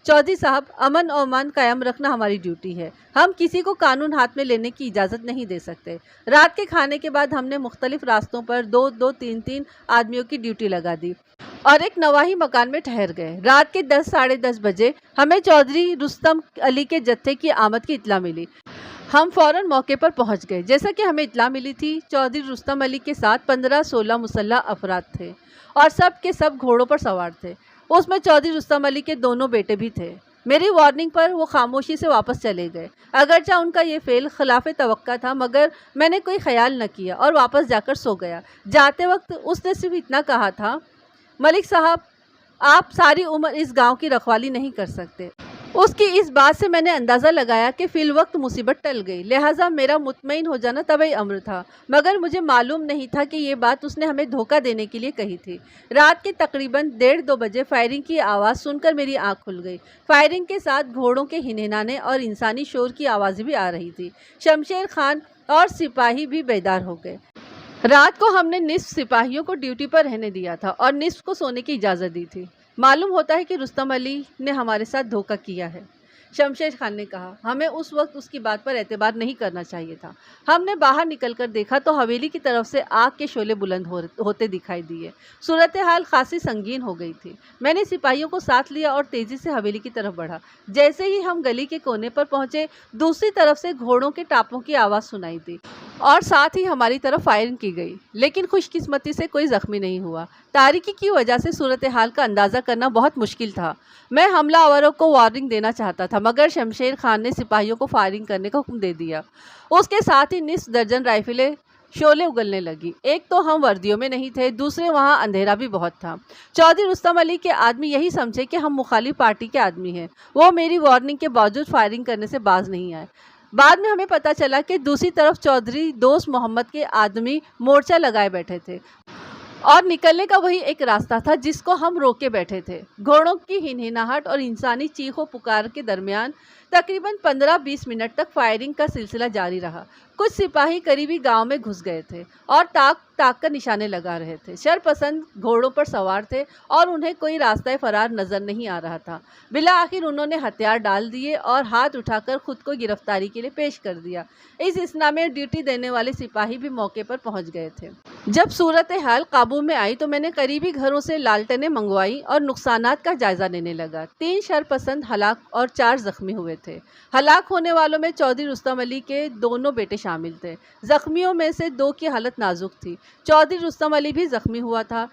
چودھری صاحب، امن و امان قائم رکھنا ہماری ڈیوٹی ہے۔ ہم کسی کو قانون ہاتھ میں لینے کی اجازت نہیں دے سکتے۔ رات کے کھانے کے بعد ہم نے مختلف راستوں پر 2-2, 3-3 آدمیوں کی ڈیوٹی لگا دی اور ایک نواحی مکان میں ٹھہر گئے۔ رات کے 10 ساڑھے 10 بجے ہمیں چودھری رستم علی کے جتھے کی آمد کی اطلاع ملی۔ ہم فوراً موقع پر پہنچ گئے۔ جیسا کہ ہمیں اطلاع ملی تھی، چودھری رستم علی کے ساتھ 15-16 مسلح افراد تھے اور سب کے سب گھوڑوں پر سوار تھے۔ اس میں چودھری رستم علی کے دونوں بیٹے بھی تھے۔ میری وارننگ پر وہ خاموشی سے واپس چلے گئے۔ اگرچہ ان کا یہ فعل خلاف توقع تھا، مگر میں نے کوئی خیال نہ کیا اور واپس جا کر سو گیا۔ جاتے وقت اس نے صرف اتنا کہا تھا، ملک صاحب، آپ ساری عمر اس گاؤں کی رکھوالی نہیں کر سکتے۔ اس کی اس بات سے میں نے اندازہ لگایا کہ فی الوقت مصیبت ٹل گئی، لہٰذا میرا مطمئن ہو جانا طبعی امر تھا، مگر مجھے معلوم نہیں تھا کہ یہ بات اس نے ہمیں دھوکہ دینے کے لیے کہی تھی۔ رات کے تقریباً 1:30-2 بجے فائرنگ کی آواز سن کر میری آنکھ کھل گئی۔ فائرنگ کے ساتھ گھوڑوں کے ہنہنانے اور انسانی شور کی آوازیں بھی آ رہی تھی۔ شمشیر خان اور سپاہی بھی بیدار ہو گئے۔ رات کو ہم نے نصف سپاہیوں کو ڈیوٹی پر رہنے دیا تھا اور نصف کو سونے کی اجازت دی تھی۔ معلوم ہوتا ہے کہ رستم علی نے ہمارے ساتھ دھوکہ کیا ہے، شمشیر خان نے کہا۔ ہمیں اس وقت اس کی بات پر اعتبار نہیں کرنا چاہیے تھا۔ ہم نے باہر نکل کر دیکھا تو حویلی کی طرف سے آگ کے شعلے بلند ہوتے دکھائی دیے۔ صورتحال خاصی سنگین ہو گئی تھی۔ میں نے سپاہیوں کو ساتھ لیا اور تیزی سے حویلی کی طرف بڑھا۔ جیسے ہی ہم گلی کے کونے پر پہنچے، دوسری طرف سے گھوڑوں کے ٹاپوں کی آواز سنائی دی اور ساتھ ہی ہماری طرف فائرنگ کی گئی، لیکن خوش قسمتی سے کوئی زخمی نہیں ہوا۔ تاریکی کی وجہ سے صورتحال کا اندازہ کرنا بہت مشکل تھا۔ میں حملہ آوروں کو وارننگ دینا چاہتا تھا، مگر شمشیر خان نے سپاہیوں کو فائرنگ کرنے کا حکم دے دیا۔ اس کے ساتھ ہی نصف درجن رائفلیں شعلے اگلنے لگی۔ ایک تو ہم وردیوں میں نہیں تھے، دوسرے وہاں اندھیرا بھی بہت تھا۔ چودھری رستم علی کے آدمی یہی سمجھے کہ ہم مخالف پارٹی کے آدمی ہیں۔ وہ میری وارننگ کے باوجود فائرنگ کرنے سے باز نہیں آئے۔ بعد میں ہمیں پتہ چلا کہ دوسری طرف چودھری دوست محمد کے آدمی مورچہ لگائے بیٹھے تھے اور نکلنے کا وہی ایک راستہ تھا جس کو ہم روکے بیٹھے تھے۔ گھوڑوں کی ہنہناہٹ اور انسانی چیخ و پکار کے درمیان تقریباً 15-20 منٹ تک فائرنگ کا سلسلہ جاری رہا۔ کچھ سپاہی قریبی گاؤں میں گھس گئے تھے اور تاک کر نشانے لگا رہے تھے۔ شرپسند گھوڑوں پر سوار تھے اور انہیں کوئی راستہ فرار نظر نہیں آ رہا تھا۔ بالآخر انہوں نے ہتھیار ڈال دیے اور ہاتھ اٹھا کر خود کو گرفتاری کے لیے پیش کر دیا۔ اس اثنا میں ڈیوٹی دینے والے سپاہی بھی موقع پر پہنچ گئے تھے۔ جب صورتحال قابو میں آئی تو میں نے قریبی گھروں سے لالٹنیں منگوائی اور نقصانات کا جائزہ لینے لگا۔ 3 شرپسند ہلاک اور 4 زخمی ہوئے تھے۔ ہلاک ہونے والوں میں چودھری رستم علی کے دونوں بیٹے شامل تھے۔ زخمیوں میں سے 2 کی حالت نازک تھی۔ چودھری رستم علی بھی زخمی ہوا تھا۔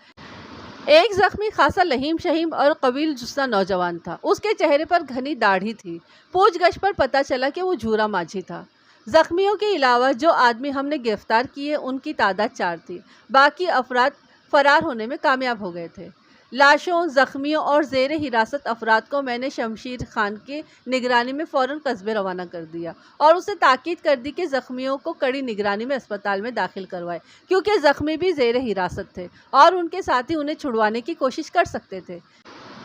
ایک زخمی خاصا لہیم شہیم اور قویل جثہ نوجوان تھا۔ اس کے چہرے پر گھنی داڑھی تھی۔ پوچھ گچھ پر پتہ چلا کہ وہ جھورا ماجھی تھا۔ زخمیوں کے علاوہ جو آدمی ہم نے گرفتار کیے ان کی تعداد 4 تھی۔ باقی افراد فرار ہونے میں کامیاب ہو گئے تھے۔ لاشوں، زخمیوں اور زیر حراست افراد کو میں نے شمشیر خان کی نگرانی میں فوراً قصبے روانہ کر دیا اور اسے تاکید کر دی کہ زخمیوں کو کڑی نگرانی میں اسپتال میں داخل کروائے، کیونکہ زخمی بھی زیر حراست تھے اور ان کے ساتھی انہیں چھڑوانے کی کوشش کر سکتے تھے۔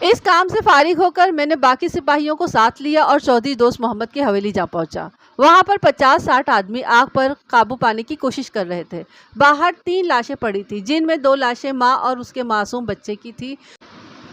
اس کام سے فارغ ہو کر میں نے باقی سپاہیوں کو ساتھ لیا اور چودھری دوست محمد کی حویلی جا پہنچا۔ وہاں پر 50-60 آدمی آگ پر قابو پانے کی کوشش کر رہے تھے۔ باہر 3 لاشیں پڑی تھیں، جن میں 2 لاشیں ماں اور اس کے معصوم بچے کی تھی۔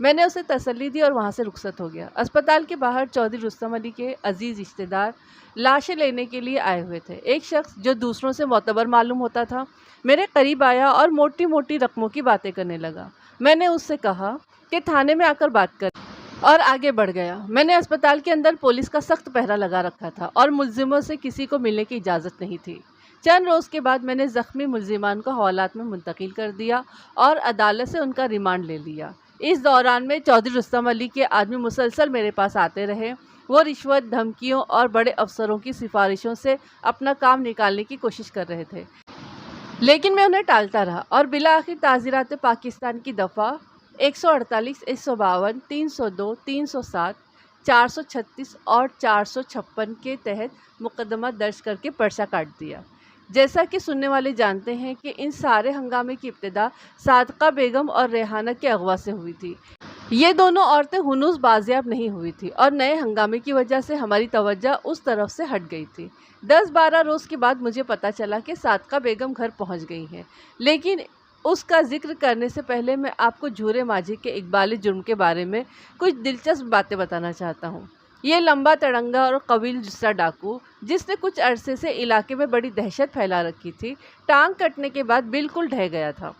میں نے اسے تسلی دی اور وہاں سے رخصت ہو گیا۔ اسپتال کے باہر چودھری رستم علی کے عزیز رشتہ دار لاشیں لینے کے لیے آئے ہوئے تھے۔ ایک شخص جو دوسروں سے معتبر معلوم ہوتا تھا میرے قریب آیا اور موٹی موٹی رقموں کی باتیں کرنے لگا۔ میں نے اس سے کہا کہ تھانے میں آ کر بات کر، اور آگے بڑھ گیا۔ میں نے اسپتال کے اندر پولیس کا سخت پہرا لگا رکھا تھا اور ملزموں سے کسی کو ملنے کی اجازت نہیں تھی۔ چند روز کے بعد میں نے زخمی ملزمان کو حوالات میں منتقل کر دیا اور عدالت سے ان کا ریمانڈ لے لیا۔ اس دوران میں چودھری رستم علی کے آدمی مسلسل میرے پاس آتے رہے۔ وہ رشوت، دھمکیوں اور بڑے افسروں کی سفارشوں سے اپنا کام نکالنے کی کوشش کر رہے تھے، لیکن میں انہیں ٹالتا رہا اور بالآخر تعزیرات پاکستان کی دفعہ 148، 152، 302، 307، 436 اور 456 کے تحت مقدمہ درج کر کے پرچہ کاٹ دیا۔ جیسا کہ سننے والے جانتے ہیں کہ ان سارے ہنگامے کی ابتدا صادقہ بیگم اور ریحانہ کے اغوا سے ہوئی تھی۔ یہ دونوں عورتیں ہنوز بازیاب نہیں ہوئی تھی اور نئے ہنگامے کی وجہ سے ہماری توجہ اس طرف سے ہٹ گئی تھی۔ 10-12 روز کے بعد مجھے پتہ چلا کہ صادقہ بیگم گھر پہنچ گئی ہیں، لیکن اس کا ذکر کرنے سے پہلے میں آپ کو جھورے ماجھی کے اقبال جرم کے بارے میں کچھ دلچسپ باتیں بتانا چاہتا ہوں۔ یہ لمبا تڑنگا اور قویل جثہ ڈاکو، جس نے کچھ عرصے سے علاقے میں بڑی دہشت پھیلا رکھی تھی، ٹانگ کٹنے کے بعد بالکل ڈھہ گیا تھا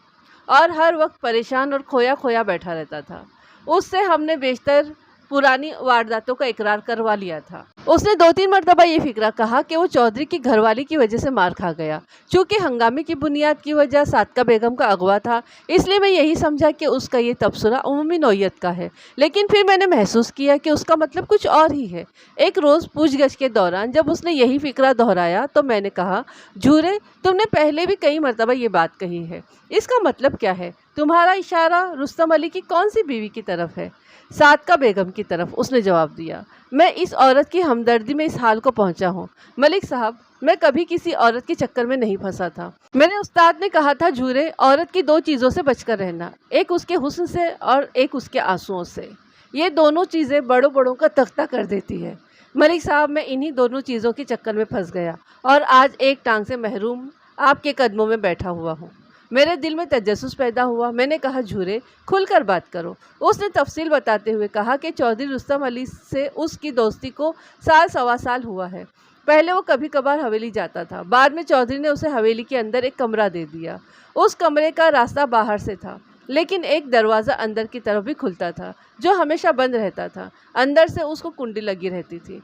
اور ہر وقت پریشان اور کھویا کھویا بیٹھا رہتا تھا۔ اس سے ہم نے بیشتر پرانی وارداتوں کا اقرار کروا لیا تھا۔ اس نے 2-3 مرتبہ یہ فقرہ کہا کہ وہ چودھری کی گھر والی کی وجہ سے مار کھا گیا۔ چونکہ ہنگامے کی بنیاد کی وجہ صادقہ بیگم کا اغوا تھا، اس لیے میں یہی سمجھا کہ اس کا یہ تبصرہ عمومی نوعیت کا ہے، لیکن پھر میں نے محسوس کیا کہ اس کا مطلب کچھ اور ہی ہے۔ ایک روز پوچھ گچھ کے دوران جب اس نے یہی فقرہ دہرایا تو میں نے کہا، جھورے، تم نے پہلے بھی کئی مرتبہ یہ بات کہی ہے، اس کا مطلب کیا ہے؟ تمہارا اشارہ رستم علی کی کون سی بیوی کی طرف ہے؟ صادقہ بیگم کی طرف، اس نے جواب دیا۔ میں اس عورت کی ہمدردی میں اس حال کو پہنچا ہوں ملک صاحب، میں کبھی کسی عورت کے چکر میں نہیں پھنسا تھا۔ میرے استاد نے کہا تھا، جھورے، عورت کی 2 چیزوں سے بچ کر رہنا، ایک اس کے حسن سے اور ایک اس کے آنسوؤں سے۔ یہ دونوں چیزیں بڑوں بڑوں کا تختہ کر دیتی ہے۔ ملک صاحب، میں انہی دونوں چیزوں کے چکر میں پھنس گیا اور آج ایک ٹانگ سے محروم آپ کے قدموں میں بیٹھا ہوا ہوں۔ میرے دل میں تجسس پیدا ہوا۔ میں نے کہا، جھورے، کھل کر بات کرو۔ اس نے تفصیل بتاتے ہوئے کہا کہ چودھری رستم علی سے اس کی دوستی کو 1.25 سال ہوا ہے۔ پہلے وہ کبھی کبھار حویلی جاتا تھا، بعد میں چودھری نے اسے حویلی کے اندر ایک کمرہ دے دیا۔ اس کمرے کا راستہ باہر سے تھا، لیکن ایک دروازہ اندر کی طرف بھی کھلتا تھا جو ہمیشہ بند رہتا تھا۔ اندر سے اس کو کنڈی لگی رہتی تھی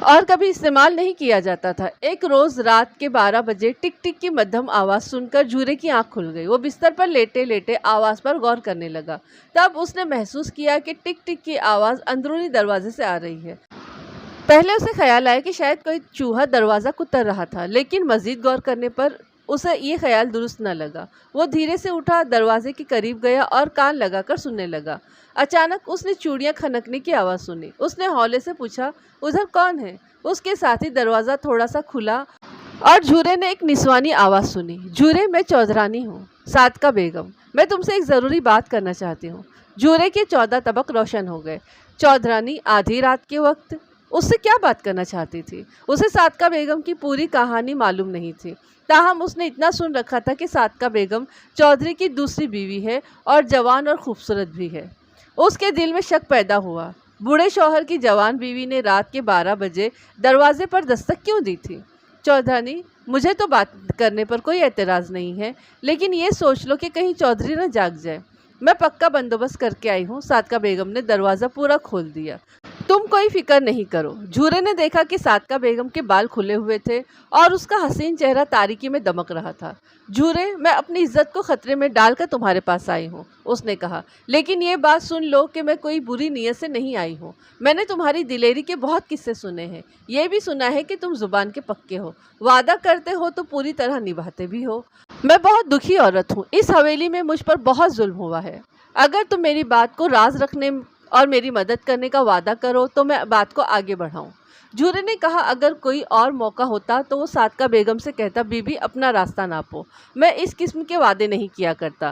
اور کبھی استعمال نہیں کیا جاتا تھا۔ ایک روز رات کے 12 بجے ٹک ٹک کی مدھم آواز سن کر جھورے کی آنکھ کھل گئی۔ وہ بستر پر لیٹے لیٹے آواز پر غور کرنے لگا۔ تب اس نے محسوس کیا کہ ٹک ٹک کی آواز اندرونی دروازے سے آ رہی ہے۔ پہلے اسے خیال آیا کہ شاید کوئی چوہا دروازہ کتر رہا تھا، لیکن مزید غور کرنے پر اسے یہ خیال درست نہ لگا۔ وہ دھیرے سے اٹھا، دروازے کے قریب گیا اور کان لگا کر سننے لگا۔ اچانک اس نے چوڑیاں کھنکنے کی آواز سنی۔ اس نے ہولے سے پوچھا، ادھر کون ہے؟ اس کے ساتھ ہی دروازہ تھوڑا سا کھلا اور جھورے نے ایک نسوانی آواز سنی، جھورے، میں چودھرانی ہوں، صادقہ بیگم، میں تم سے ایک ضروری بات کرنا چاہتی ہوں۔ جھورے کے 14 طبق روشن ہو گئے۔ چودھرانی آدھی رات کے وقت اس سے کیا بات کرنا چاہتی تھی؟ اسے صادقہ بیگم کی پوری کہانی معلوم نہیں تھی، تاہم اس نے اتنا سن رکھا تھا کہ صادقہ بیگم چودھری کی دوسری بیوی ہے اور جوان اور خوبصورت بھی ہے۔ اس کے دل میں شک پیدا ہوا، بوڑھے شوہر کی جوان بیوی نے رات کے 12 بجے دروازے پر دستک کیوں دی تھی؟ چودھرانی، مجھے تو بات کرنے پر کوئی اعتراض نہیں ہے، لیکن یہ سوچ لو کہ کہیں چودھری نہ جاگ جائے۔ میں پکا بندوبست کر کے آئی ہوں۔ صادقہ بیگم نے دروازہ پورا کھول دیا۔ تم کوئی فکر نہیں کرو۔ جھورے نے دیکھا کہ صادقہ بیگم کے بال کھلے ہوئے تھے اور اس کا حسین چہرہ تاریکی میں دمک رہا تھا۔ جھورے، میں اپنی عزت کو خطرے میں ڈال کر تمہارے پاس آئی ہوں، اس نے کہا، لیکن یہ بات سن لو کہ میں کوئی بری نیت سے نہیں آئی ہوں۔ میں نے تمہاری دلیری کے بہت قصے سنے ہیں، یہ بھی سنا ہے کہ تم زبان کے پکے ہو، وعدہ کرتے ہو تو پوری طرح نبھاتے بھی ہو۔ میں بہت دکھی عورت ہوں، اس حویلی میں مجھ پر بہت ظلم ہوا ہے۔ اگر تم میری بات کو راز رکھنے اور میری مدد کرنے کا وعدہ کرو تو میں بات کو آگے بڑھاؤں۔ جھورے نے کہا، اگر کوئی اور موقع ہوتا تو وہ صادقہ بیگم سے کہتا، بی بی اپنا راستہ ناپو، میں اس قسم کے وعدے نہیں کیا کرتا،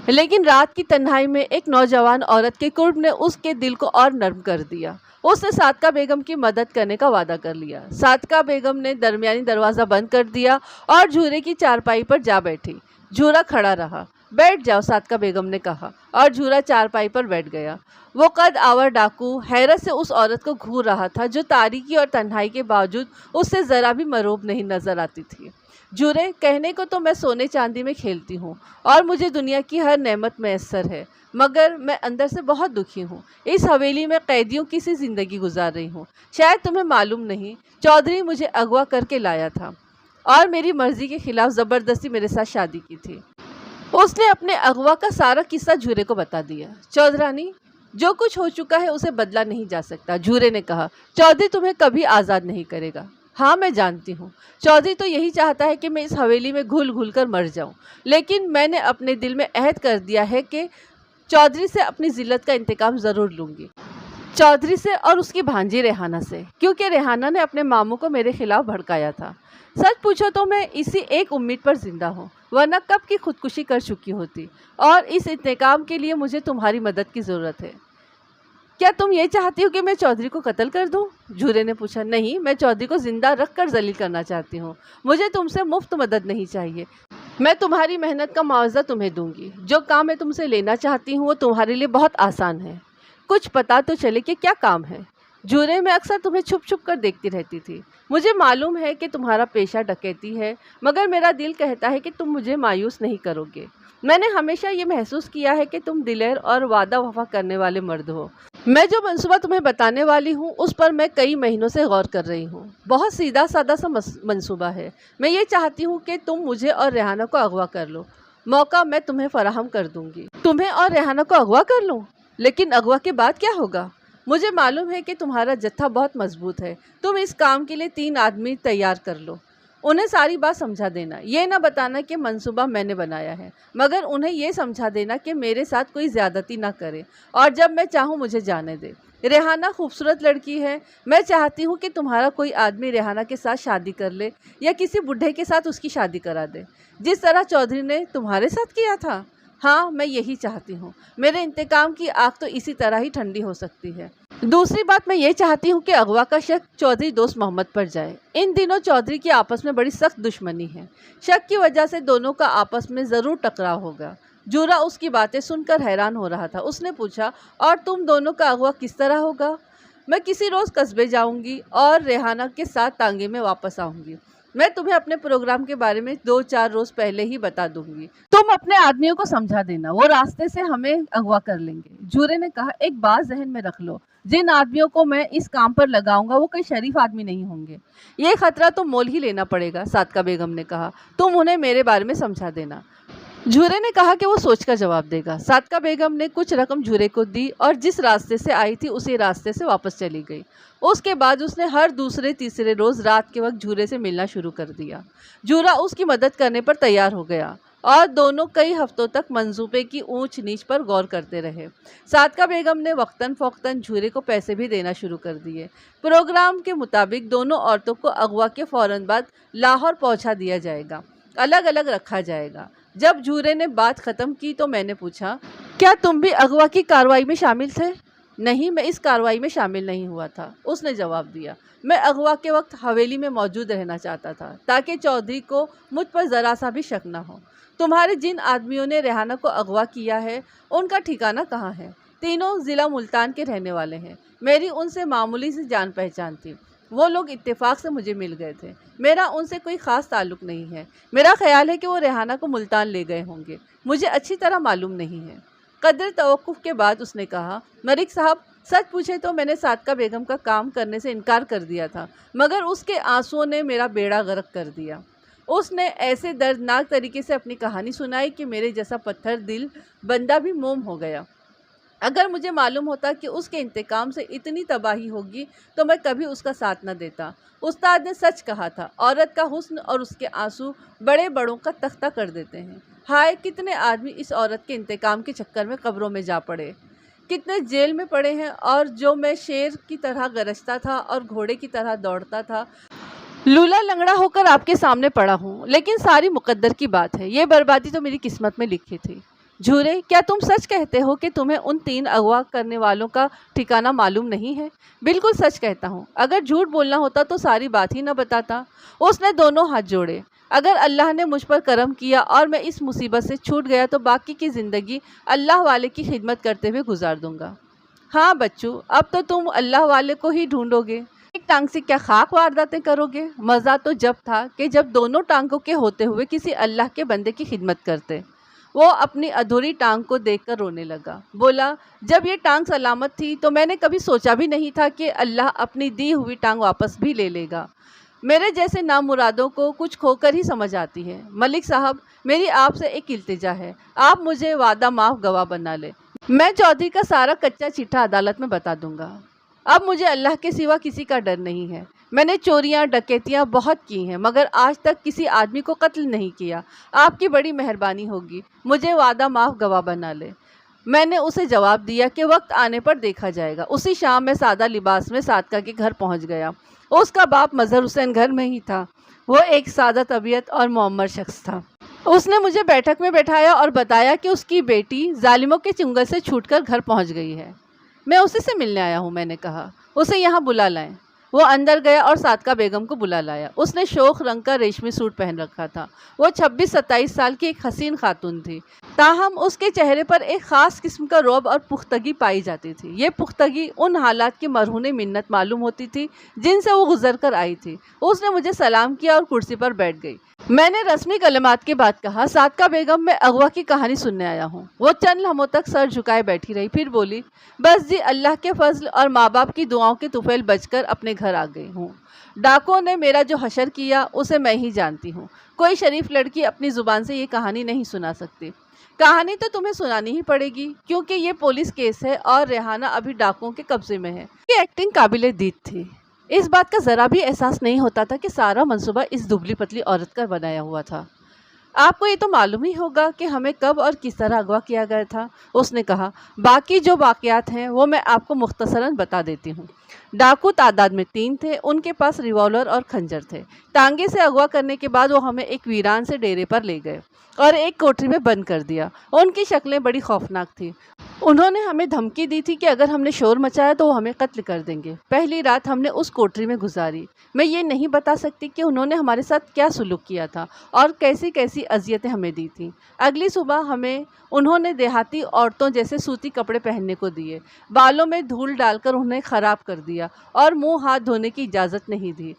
لیکن رات کی تنہائی میں ایک نوجوان عورت کے قرب نے اس کے دل کو اور نرم کر دیا۔ اس نے صادقہ بیگم کی مدد کرنے کا وعدہ کر لیا۔ صادقہ بیگم نے درمیانی دروازہ بند کر دیا اور جھورے کی چارپائی پر جا بیٹھی۔ جھورا کھڑا رہا بیٹھ جاؤ، صادقہ بیگم نے کہا اور جھورا چارپائی پر بیٹھ گیا۔ وہ قد آور ڈاکو حیرت سے اس عورت کو گھور رہا تھا جو تاریکی اور تنہائی کے باوجود اس سے ذرا بھی مروب نہیں نظر آتی تھی۔ جھورے، کہنے کو تو میں سونے چاندی میں کھیلتی ہوں اور مجھے دنیا کی ہر نعمت میسر ہے، مگر میں اندر سے بہت دکھی ہوں۔ اس حویلی میں قیدیوں کی سی زندگی گزار رہی ہوں۔ شاید تمہیں معلوم نہیں، چودھری مجھے اغوا کر کے لایا تھا اور میری مرضی کے خلاف زبردستی میرے ساتھ شادی کی تھی۔ اس نے اپنے اغوا کا سارا قصہ جھورے کو بتا دیا۔ چودھرانی، جو کچھ ہو چکا ہے اسے بدلا نہیں جا سکتا، جھورے نے کہا۔ چودھری تمہیں کبھی آزاد نہیں کرے گا۔ ہاں میں جانتی ہوں، چودھری تو یہی چاہتا ہے کہ میں اس حویلی میں گھل گھل کر مر جاؤں، لیکن میں نے اپنے دل میں عہد کر دیا ہے کہ چودھری سے اپنی ذلت کا انتقام ضرور لوں گی۔ چودھری سے اور اس کی بھانجی ریحانہ سے، کیونکہ ریحانہ نے اپنے ماموں کو میرے خلاف بھڑکایا تھا۔ سچ پوچھو تو میں اسی ایک امید پر زندہ ہوں، ورنہ کب کی خودکشی کر چکی ہوتی، اور اس انتقام کے لیے مجھے تمہاری مدد کی ضرورت ہے۔ کیا تم یہ چاہتی ہو کہ میں چودھری کو قتل کر دوں؟ جھورے نے پوچھا۔ نہیں، میں چودھری کو زندہ رکھ کر ذلیل کرنا چاہتی ہوں۔ مجھے تم سے مفت مدد نہیں چاہیے، میں تمہاری محنت کا معاوضہ تمہیں دوں گی۔ جو کام میں تم سے لینا چاہتی ہوں وہ تمہارے لیے بہت آسان ہے۔ کچھ پتا تو چلے کہ کیا کام ہے؟ جھورے، میں اکثر تمہیں چھپ چھپ کر دیکھتی رہتی تھی۔ مجھے معلوم ہے کہ تمہارا پیشہ ڈکیتی ہے، مگر میرا دل کہتا ہے کہ تم مجھے مایوس نہیں کرو گے۔ میں نے ہمیشہ یہ محسوس کیا ہے کہ تم دلیر اور وعدہ وفا کرنے والے مرد ہو۔ میں جو منصوبہ تمہیں بتانے والی ہوں اس پر میں کئی مہینوں سے غور کر رہی ہوں۔ بہت سیدھا سادہ سا منصوبہ ہے۔ میں یہ چاہتی ہوں کہ تم مجھے اور ریحانہ کو اغوا کر لو۔ موقع میں تمہیں فراہم کر دوں گی۔ تمہیں اور ریحانہ کو اغوا کر لوں؟ لیکن اغوا کے بعد کیا ہوگا؟ مجھے معلوم ہے کہ تمہارا جتھا بہت مضبوط ہے۔ تم اس کام کے لیے 3 آدمی تیار کر لو۔ انہیں ساری بات سمجھا دینا، یہ نہ بتانا کہ منصوبہ میں نے بنایا ہے، مگر انہیں یہ سمجھا دینا کہ میرے ساتھ کوئی زیادتی نہ کرے اور جب میں چاہوں مجھے جانے دے۔ ریحانہ خوبصورت لڑکی ہے، میں چاہتی ہوں کہ تمہارا کوئی آدمی ریحانہ کے ساتھ شادی کر لے یا کسی بڈھے کے ساتھ اس کی شادی کرا دے، جس طرح چودھری نے تمہارے ساتھ کیا تھا۔ ہاں، میں یہی چاہتی ہوں۔ میرے انتقام کی آگ تو اسی طرح ہی ٹھنڈی ہو سکتی ہے۔ دوسری بات، میں یہ چاہتی ہوں کہ اغوا کا شک چودھری دوست محمد پر جائے۔ ان دنوں چودھری کی آپس میں بڑی سخت دشمنی ہے۔ شک کی وجہ سے دونوں کا آپس میں ضرور ٹکراؤ ہوگا۔ جھورا اس کی باتیں سن کر حیران ہو رہا تھا۔ اس نے پوچھا، اور تم دونوں کا اغوا کس طرح ہوگا؟ میں کسی روز قصبے جاؤں گی اور ریحانہ کے ساتھ ٹانگے میں واپس آؤں گی۔ میں تمہیں اپنے پروگرام کے بارے میں 2-4 روز پہلے ہی بتا دوں گی۔ تم اپنے آدمیوں کو سمجھا دینا، وہ راستے سے ہمیں اغوا کر لیں گے۔ جھورے نے کہا، ایک بات ذہن میں رکھ لو، جن آدمیوں کو میں اس کام پر لگاؤں گا وہ کوئی شریف آدمی نہیں ہوں گے۔ یہ خطرہ تو مول ہی لینا پڑے گا، صادقہ بیگم نے کہا۔ تم انہیں میرے بارے میں سمجھا دینا۔ جھورے نے کہا کہ وہ سوچ کر جواب دے گا۔ صادقہ بیگم نے کچھ رقم جھورے کو دی اور جس راستے سے آئی تھی اسی راستے سے واپس چلی گئی۔ اس کے بعد اس نے ہر دوسرے تیسرے روز رات کے وقت جھورے سے ملنا شروع کر دیا۔ جھورا اس کی مدد کرنے پر تیار ہو گیا اور دونوں کئی ہفتوں تک منصوبے کی اونچ نیچ پر غور کرتے رہے۔ صادقہ بیگم نے وقتاً فوقتاً جھورے کو پیسے بھی دینا شروع کر دیے۔ پروگرام کے مطابق دونوں عورتوں کو اغوا کے فوراً بعد لاہور پہنچا دیا جائے گا، الگ الگ رکھا جائے گا۔ جب جھورے نے بات ختم کی تو میں نے پوچھا، کیا تم بھی اغوا کی کارروائی میں شامل تھے؟ نہیں، میں اس کارروائی میں شامل نہیں ہوا تھا، اس نے جواب دیا۔ میں اغوا کے وقت حویلی میں موجود رہنا چاہتا تھا تاکہ چودھری کو مجھ پر ذرا سا بھی شک نہ ہو۔ تمہارے جن آدمیوں نے ریحانہ کو اغوا کیا ہے ان کا ٹھکانہ کہاں ہے؟ تینوں ضلع ملتان کے رہنے والے ہیں۔ میری ان سے معمولی سی جان پہچان تھی، وہ لوگ اتفاق سے مجھے مل گئے تھے۔ میرا ان سے کوئی خاص تعلق نہیں ہے۔ میرا خیال ہے کہ وہ ریحانہ کو ملتان لے گئے ہوں گے، مجھے اچھی طرح معلوم نہیں ہے۔ قدر توقف کے بعد اس نے کہا، ملک صاحب، سچ پوچھے تو میں نے صادقہ بیگم کا کام کرنے سے انکار کر دیا تھا، مگر اس کے آنسوؤں نے میرا بیڑا غرق کر دیا۔ اس نے ایسے دردناک طریقے سے اپنی کہانی سنائی کہ میرے جیسا پتھر دل بندہ بھی موم ہو گیا۔ اگر مجھے معلوم ہوتا کہ اس کے انتقام سے اتنی تباہی ہوگی تو میں کبھی اس کا ساتھ نہ دیتا۔ استاد نے سچ کہا تھا، عورت کا حسن اور اس کے آنسو بڑے بڑوں کا تختہ کر دیتے ہیں۔ ہائے، کتنے آدمی اس عورت کے انتقام کے چکر میں قبروں میں جا پڑے، کتنے جیل میں پڑے ہیں، اور جو میں شیر کی طرح گرجتا تھا اور گھوڑے کی طرح دوڑتا تھا، لولا لنگڑا ہو کر آپ کے سامنے پڑا ہوں۔ لیکن ساری مقدر کی بات ہے، یہ بربادی تو میری قسمت میں لکھی تھی۔ جھورے، کیا تم سچ کہتے ہو کہ تمہیں ان 3 اغوا کرنے والوں کا ٹھکانہ معلوم نہیں ہے؟ بالکل سچ کہتا ہوں، اگر جھوٹ بولنا ہوتا تو ساری بات ہی نہ بتاتا۔ اس نے دونوں ہاتھ جوڑے۔ اگر اللہ نے مجھ پر کرم کیا اور میں اس مصیبت سے چھوٹ گیا تو باقی کی زندگی اللہ والے کی خدمت کرتے ہوئے گزار دوں گا۔ ہاں بچوں، اب تو تم اللہ والے کو ہی ڈھونڈو گے، ایک ٹانگ سے کیا خاک وارداتیں کرو گے؟ مزہ تو جب تھا کہ جب دونوں ٹانگوں کے ہوتے ہوئے کسی اللہ کے بندے کی خدمت کرتے۔ وہ اپنی ادھوری ٹانگ کو دیکھ کر رونے لگا، بولا جب یہ ٹانگ سلامت تھی تو میں نے کبھی سوچا بھی نہیں تھا کہ اللہ اپنی دی ہوئی ٹانگ واپس بھی لے لے گا۔ میرے جیسے نامرادوں کو کچھ کھو کر ہی سمجھ آتی ہے۔ ملک صاحب، میری آپ سے ایک التجا ہے، آپ مجھے وعدہ معاف گواہ بنا لیں۔ میں چودھری کا سارا کچا چٹھا عدالت میں بتا دوں گا۔ اب مجھے اللہ کے سوا کسی کا ڈر نہیں ہے۔ میں نے چوریاں ڈکیتیاں بہت کی ہیں مگر آج تک کسی آدمی کو قتل نہیں کیا۔ آپ کی بڑی مہربانی ہوگی، مجھے وعدہ معاف گواہ بنا لے۔ میں نے اسے جواب دیا کہ وقت آنے پر دیکھا جائے گا۔ اسی شام میں سادہ لباس میں صادقہ کے گھر پہنچ گیا۔ اس کا باپ مظہر حسین گھر میں ہی تھا۔ وہ ایک سادہ طبیعت اور معمر شخص تھا۔ اس نے مجھے بیٹھک میں بٹھایا اور بتایا کہ اس کی بیٹی ظالموں کے چنگل سے چھوٹ کر گھر پہنچ گئی ہے۔ میں اسی سے ملنے آیا ہوں، میں نے کہا۔ اسے یہاں بلا لائیں۔ وہ اندر گیا اور صادقہ بیگم کو بلا لایا۔ اس نے شوخ رنگ کا ریشمی سوٹ پہن رکھا تھا۔ وہ 26-27 سال کی ایک حسین خاتون تھی، تاہم اس کے چہرے پر ایک خاص قسم کا رعب اور پختگی پائی جاتی تھی۔ یہ پختگی ان حالات کی مرہون منت معلوم ہوتی تھی جن سے وہ گزر کر آئی تھی۔ اس نے مجھے سلام کیا اور کرسی پر بیٹھ گئی۔ میں نے رسمی کلمات کے بعد کہا، صادقہ بیگم، میں اغوا کی کہانی سننے آیا ہوں۔ وہ چند لمحوں تک سر جھکائے بیٹھی رہی، پھر بولی، بس جی، اللہ کے فضل اور ماں باپ کی دعاؤں کے طفیل بچ کر اپنے گھر آ گئی ہوں۔ ڈاکوؤں نے میرا جو حشر کیا اسے میں ہی جانتی ہوں۔ کوئی شریف لڑکی اپنی زبان سے یہ کہانی نہیں سنا سکتی۔ کہانی تو تمہیں سنانی ہی پڑے گی کیونکہ یہ پولیس کیس ہے اور ریحانہ ابھی ڈاکوؤں کے قبضے میں ہے۔ یہ ایکٹنگ قابل دید تھی۔ اس بات کا ذرا بھی احساس نہیں ہوتا تھا کہ سارا منصوبہ اس دبلی پتلی عورت کا بنایا ہوا تھا۔ آپ کو یہ تو معلوم ہی ہوگا کہ ہمیں کب اور کس طرح اغوا کیا گیا تھا، اس نے کہا۔ باقی جو واقعات ہیں وہ میں آپ کو مختصراً بتا دیتی ہوں۔ ڈاکو تعداد میں 3 تھے، ان کے پاس ریوالور اور خنجر تھے۔ ٹانگے سے اغوا کرنے کے بعد وہ ہمیں ایک ویران سے ڈیرے پر لے گئے اور ایک کوٹری میں بند کر دیا۔ ان کی شکلیں بڑی خوفناک تھیں۔ انہوں نے ہمیں دھمکی دی تھی کہ اگر ہم نے شور مچایا تو وہ ہمیں قتل کر دیں گے۔ پہلی رات ہم نے اس کوٹری میں گزاری۔ میں یہ نہیں بتا سکتی کہ انہوں نے ہمارے ساتھ کیا سلوک کیا تھا اور کیسی کیسی اذیتیں ہمیں دی تھیں۔ اگلی صبح ہمیں انہوں نے دیہاتی عورتوں جیسے سوتی کپڑے پہننے کو دیے، بالوں میں دھول ڈال کر انہیں خراب کر دیا اور منہ ہاتھ دھونے کی اجازت نہیں دی۔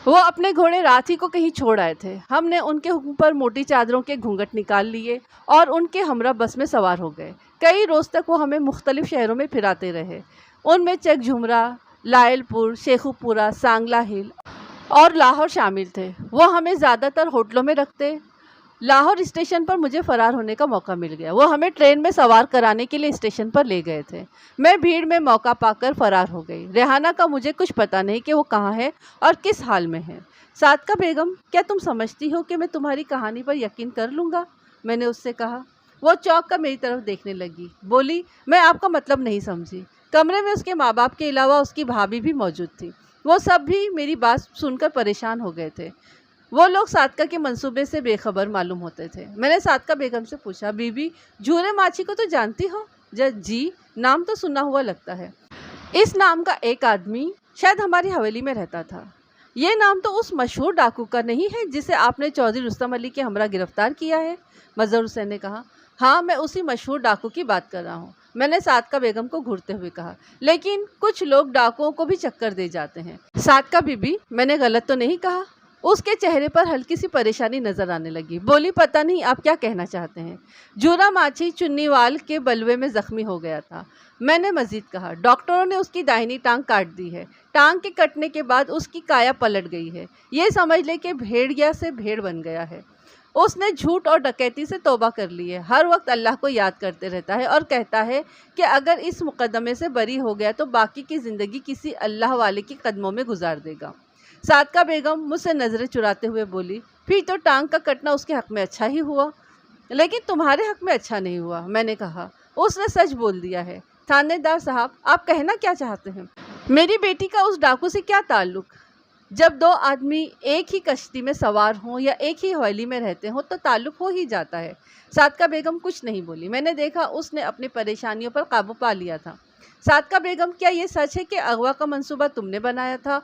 وہ اپنے گھوڑے رات ہی کو کہیں چھوڑ آئے تھے۔ ہم نے ان کے حکم پر موٹی چادروں کے گھونگھٹ نکال لیے اور ان کے ہمراہ بس میں سوار ہو گئے۔ کئی روز تک وہ ہمیں مختلف شہروں میں پھراتے رہے۔ ان میں چک جھمرا، لائل پور، شیخو پورہ، سانگلا ہل اور لاہور شامل تھے۔ وہ ہمیں زیادہ تر ہوٹلوں میں رکھتے۔ لاہور اسٹیشن پر مجھے فرار ہونے کا موقع مل گیا۔ وہ ہمیں ٹرین میں سوار کرانے کے لیے اسٹیشن پر لے گئے تھے۔ میں بھیڑ میں موقع پا کر فرار ہو گئی۔ ریحانہ کا مجھے کچھ پتہ نہیں کہ وہ کہاں ہے اور کس حال میں ہے۔ صادقہ بیگم، کیا تم سمجھتی ہو کہ میں تمہاری کہانی پر یقین کر لوں گا؟ میں نے اس سے کہا۔ وہ چونک کر میری طرف دیکھنے لگی، بولی، میں آپ کا مطلب نہیں سمجھی۔ کمرے میں اس کے ماں باپ کے علاوہ اس کی بھابھی بھی موجود تھی۔ وہ سب بھی میری بات سن کر پریشان ہو گئے تھے۔ وہ لوگ صادقہ کے منصوبے سے بے خبر معلوم ہوتے تھے۔ میں نے صادقہ بیگم سے پوچھا، بی بی، جھورے ماچھی کو تو جانتی ہو؟ جی، نام تو سنا ہوا لگتا ہے۔ اس نام کا ایک آدمی شاید ہماری حویلی میں رہتا تھا۔ یہ نام تو اس مشہور ڈاکو کا نہیں ہے جسے آپ نے چودھری رستم علی کے ہمراہ گرفتار کیا ہے؟ مظہر حسین نے کہا۔ ہاں، میں اسی مشہور ڈاکو کی بات کر رہا ہوں، میں نے صادقہ بیگم کو گھورتے ہوئے کہا۔ لیکن کچھ لوگ ڈاکوؤں کو بھی چکر دے جاتے ہیں۔ صادقہ بی بی، میں نے غلط تو نہیں کہا؟ اس کے چہرے پر ہلکی سی پریشانی نظر آنے لگی۔ بولی، پتہ نہیں آپ کیا کہنا چاہتے ہیں۔ جھورا ماچھی چنی وال کے بلوے میں زخمی ہو گیا تھا۔ میں نے مزید کہا، ڈاکٹروں نے اس کی داہنی ٹانگ کاٹ دی ہے۔ ٹانگ کے کٹنے کے بعد اس کی کایا پلٹ گئی ہے۔ یہ سمجھ لے کہ بھیڑیا سے بھیڑ بن گیا ہے۔ اس نے جھوٹ اور ڈکیتی سے توبہ کر لی ہے۔ ہر وقت اللہ کو یاد کرتے رہتا ہے اور کہتا ہے کہ اگر اس مقدمے سے بری ہو گیا تو باقی کی زندگی کسی اللہ والے کے قدموں میں گزار دے گا۔ صادقہ بیگم مجھ سے نظریں چراتے ہوئے بولی، پھر تو ٹانگ کا کٹنا اس کے حق میں اچھا ہی ہوا، لیکن تمہارے حق میں اچھا نہیں ہوا۔ میں نے کہا، اس نے سچ بول دیا ہے۔ تھانے دار صاحب، آپ کہنا کیا چاہتے ہیں؟ میری بیٹی کا اس ڈاکو سے کیا تعلق؟ جب 2 آدمی ایک ہی کشتی میں سوار ہوں یا ایک ہی حویلی میں رہتے ہوں تو تعلق ہو ہی جاتا ہے۔ صادقہ بیگم کچھ نہیں بولی۔ میں نے دیکھا اس نے اپنی پریشانیوں پر قابو پا لیا تھا۔ صادقہ بیگم، کیا یہ سچ ہے کہ اغوا کا منصوبہ تم نے بنایا تھا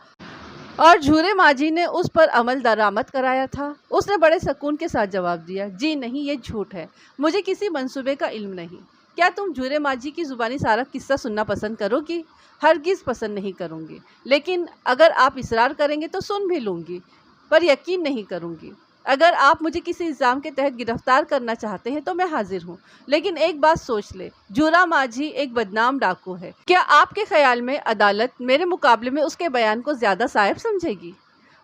اور جھورے ماجھی نے اس پر عمل درآمد کرایا تھا۔ اس نے بڑے سکون کے ساتھ جواب دیا، جی نہیں، یہ جھوٹ ہے، مجھے کسی منصوبے کا علم نہیں۔ کیا تم جھورے ماجھی کی زبانی سارا قصہ سننا پسند کرو گی؟ ہرگز پسند نہیں کروں گی، لیکن اگر آپ اصرار کریں گے تو سن بھی لوں گی، پر یقین نہیں کروں گی۔ اگر آپ مجھے کسی الزام کے تحت گرفتار کرنا چاہتے ہیں تو میں حاضر ہوں، لیکن ایک بات سوچ لیں، جھورا ماجھی ایک بدنام ڈاکو ہے۔ کیا آپ کے خیال میں عدالت میرے مقابلے میں اس کے بیان کو زیادہ صائب سمجھے گی؟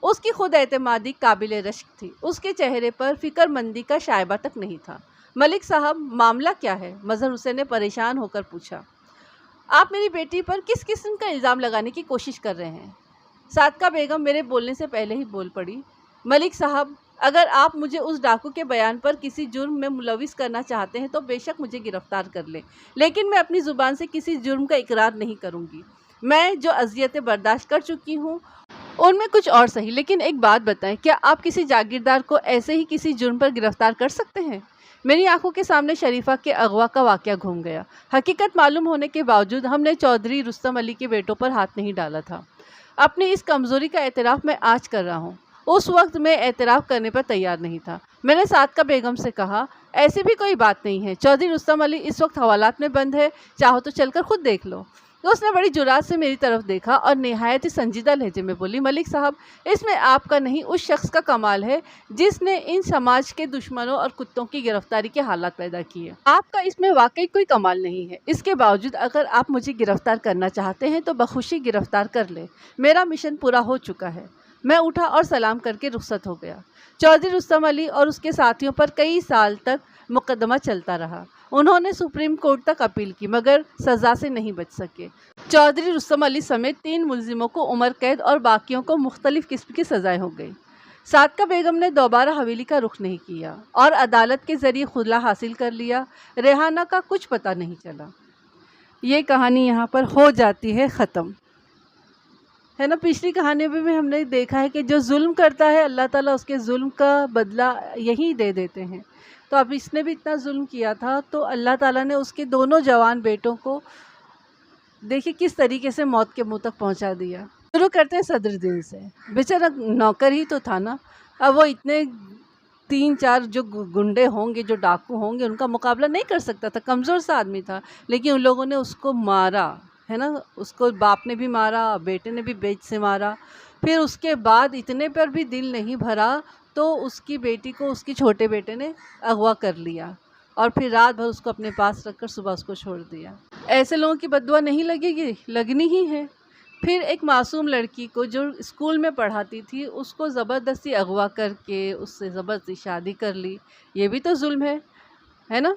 اس کی خود اعتمادی قابل رشک تھی، اس کے چہرے پر فکر مندی کا شائبہ تک نہیں تھا۔ ملک صاحب، معاملہ کیا ہے؟ مظہر حسین نے پریشان ہو کر پوچھا۔ آپ میری بیٹی پر کس قسم کا الزام لگانے کی کوشش کر رہے ہیں؟ صادقہ بیگم میرے بولنے سے پہلے ہی بول پڑی۔ ملک صاحب، اگر آپ مجھے اس ڈاکو کے بیان پر کسی جرم میں ملوث کرنا چاہتے ہیں تو بے شک مجھے گرفتار کر لیں، لیکن میں اپنی زبان سے کسی جرم کا اقرار نہیں کروں گی۔ میں جو اذیتیں برداشت کر چکی ہوں ان میں کچھ اور صحیح، لیکن ایک بات بتائیں، کیا آپ کسی جاگیردار کو ایسے ہی کسی جرم پر گرفتار کر سکتے ہیں؟ میری آنکھوں کے سامنے شریفہ کے اغوا کا واقعہ گھوم گیا۔ حقیقت معلوم ہونے کے باوجود ہم نے چودھری رستم علی کے بیٹوں پر ہاتھ نہیں ڈالا تھا۔ اپنی اس کمزوری کا اعتراف میں آج کر رہا ہوں، اس وقت میں اعتراف کرنے پر تیار نہیں تھا۔ میں نے صادقہ بیگم سے کہا، ایسی بھی کوئی بات نہیں ہے، چودھری رستم علی اس وقت حوالات میں بند ہے، چاہو تو چل کر خود دیکھ لو۔ اس نے بڑی جرات سے میری طرف دیکھا اور نہایت ہی سنجیدہ لہجے میں بولی، ملک صاحب، اس میں آپ کا نہیں، اس شخص کا کمال ہے جس نے ان سماج کے دشمنوں اور کتوں کی گرفتاری کے حالات پیدا کیے۔ آپ کا اس میں واقعی کوئی کمال نہیں ہے۔ اس کے باوجود اگر آپ مجھے گرفتار کرنا چاہتے ہیں تو بخوشی گرفتار کر لیں، میرا مشن پورا ہو چکا ہے۔ میں اٹھا اور سلام کر کے رخصت ہو گیا۔ چودھری رستم علی اور اس کے ساتھیوں پر کئی سال تک مقدمہ چلتا رہا۔ انہوں نے سپریم کورٹ تک اپیل کی مگر سزا سے نہیں بچ سکے۔ چودھری رستم علی سمیت 3 ملزموں کو عمر قید اور باقیوں کو مختلف قسم کی سزائیں ہو گئی۔ صادقہ بیگم نے دوبارہ حویلی کا رخ نہیں کیا اور عدالت کے ذریعے خلا حاصل کر لیا۔ ریحانہ کا کچھ پتہ نہیں چلا۔ یہ کہانی یہاں پر ہو جاتی ہے ختم، ہے نا۔ پچھلی کہانی میں بھی ہم نے دیکھا ہے کہ جو ظلم کرتا ہے اللہ تعالیٰ اس کے ظلم کا بدلہ یہی دے دیتے ہیں۔ تو اب اس نے بھی اتنا ظلم کیا تھا تو اللہ تعالیٰ نے اس کے دونوں جوان بیٹوں کو دیکھیے کس طریقے سے موت کے منہ تک پہنچا دیا۔ شروع کرتے ہیں صدر دین سے۔ بیچارہ نوکر ہی تو تھا نا، اب وہ اتنے 3-4 جو گنڈے ہوں گے، جو ڈاکو ہوں گے، ان کا مقابلہ نہیں کر سکتا تھا، کمزور سا آدمی تھا، لیکن ان لوگوں نے اس کو مارا، ہے نا۔ اس کو باپ نے بھی مارا، بیٹے نے بھی بیچ سے مارا، پھر اس کے بعد اتنے پر بھی دل نہیں بھرا تو اس کی بیٹی کو اس کی چھوٹے بیٹے نے اغوا کر لیا اور پھر رات بھر اس کو اپنے پاس رکھ کر صبح اس کو چھوڑ دیا۔ ایسے لوگوں کی بددعا نہیں لگے گی؟ لگنی ہی ہے۔ پھر ایک معصوم لڑکی کو جو اسکول میں پڑھاتی تھی اس کو زبردستی اغوا کر کے اس سے زبردستی شادی کر لی، یہ بھی تو ظلم ہے نا۔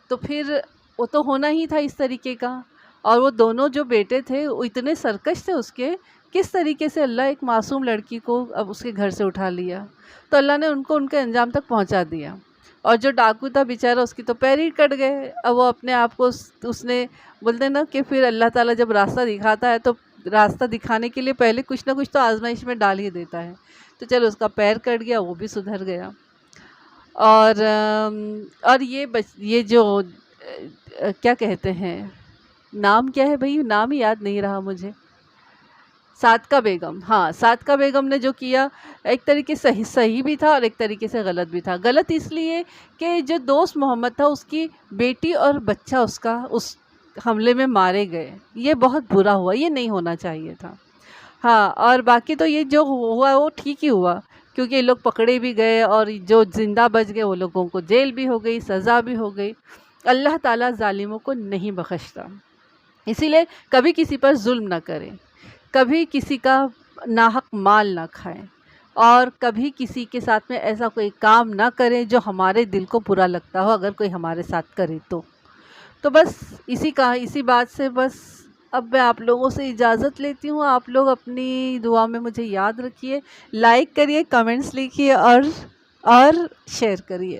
تو پھر وہ تو ہونا ہی تھا اس طریقے کا۔ اور وہ دونوں جو بیٹے تھے وہ اتنے سرکش تھے اس کے، کس طریقے سے اللہ ایک معصوم لڑکی کو اب اس کے گھر سے اٹھا لیا، تو اللہ نے ان کو ان کے انجام تک پہنچا دیا۔ اور جو ڈاکو تھا بیچارہ اس کی تو پیر ہی کٹ گئے۔ اب وہ اپنے آپ کو اس نے بولتے نا کہ پھر اللہ تعالیٰ جب راستہ دکھاتا ہے تو راستہ دکھانے کے لیے پہلے کچھ نہ کچھ تو آزمائش میں ڈال ہی دیتا ہے۔ تو چلو اس کا پیر کٹ گیا، وہ بھی سدھر گیا۔ اور یہ جو کیا کہتے ہیں، نام کیا ہے بھائی، نام ہی یاد نہیں رہا مجھے، صادقہ بیگم، ہاں صادقہ بیگم نے جو کیا ایک طریقے سے صحیح بھی تھا اور ایک طریقے سے غلط بھی تھا۔ غلط اس لیے کہ جو دوست محمد تھا اس کی بیٹی اور بچہ اس کا اس حملے میں مارے گئے، یہ بہت برا ہوا، یہ نہیں ہونا چاہیے تھا۔ ہاں، اور باقی تو یہ جو ہوا وہ ٹھیک ہی ہوا کیونکہ یہ لوگ پکڑے بھی گئے اور جو زندہ بچ گئے وہ لوگوں کو جیل بھی ہو گئی، سزا بھی ہو گئی۔ اللہ تعالیٰ ظالموں کو نہیں بخشتا، اسی لیے کبھی کسی پر ظلم نہ کریں، کبھی کسی کا ناحق مال نہ کھائیں، اور کبھی کسی کے ساتھ میں ایسا کوئی کام نہ کریں جو ہمارے دل کو برا لگتا ہو اگر کوئی ہمارے ساتھ کرے تو بس اسی بات سے بس اب میں آپ لوگوں سے اجازت لیتی ہوں۔ آپ لوگ اپنی دعا میں مجھے یاد رکھیے، لائک کریے، کمنٹس لکھیے اور شیئر کریے،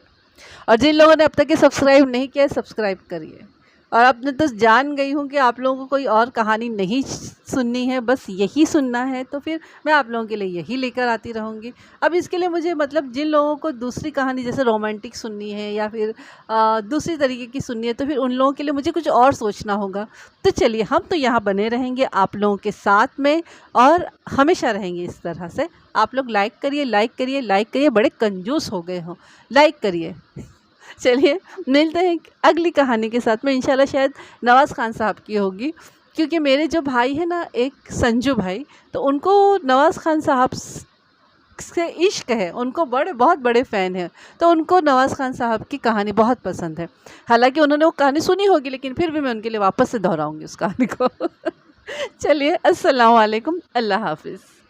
اور جن لوگوں نے اب تک یہ سبسکرائب نہیں کیا سبسکرائب کریے۔ اور اب میں تو جان گئی ہوں کہ آپ لوگوں کو کوئی اور کہانی نہیں سننی ہے، بس یہی سننا ہے، تو پھر میں آپ لوگوں کے لیے یہی لے کر آتی رہوں گی۔ اب اس کے لیے مجھے مطلب جن لوگوں کو دوسری کہانی جیسے رومانٹک سننی ہے یا پھر دوسری طریقے کی سننی ہے، تو پھر ان لوگوں کے لیے مجھے کچھ اور سوچنا ہوگا۔ تو چلیے ہم تو یہاں بنے رہیں گے آپ لوگوں کے ساتھ میں، اور ہمیشہ رہیں گے اس طرح سے۔ آپ لوگ لائک کریے، لائک کریے، لائک کریے، بڑے کنجوس ہو گئے ہوں، لائک کریے۔ چلیے ملتے ہیں اگلی کہانی کے ساتھ میں، انشاءاللہ شاید نواز خان صاحب کی ہوگی، کیونکہ میرے جو بھائی ہیں نا، ایک سنجو بھائی، تو ان کو نواز خان صاحب سے عشق ہے، ان کو بہت بڑے فین ہیں، تو ان کو نواز خان صاحب کی کہانی بہت پسند ہے۔ حالانکہ انہوں نے وہ کہانی سنی ہوگی، لیکن پھر بھی میں ان کے لیے واپس سے دہراؤں گی اس کہانی کو۔ چلیے السلام علیکم، اللہ حافظ۔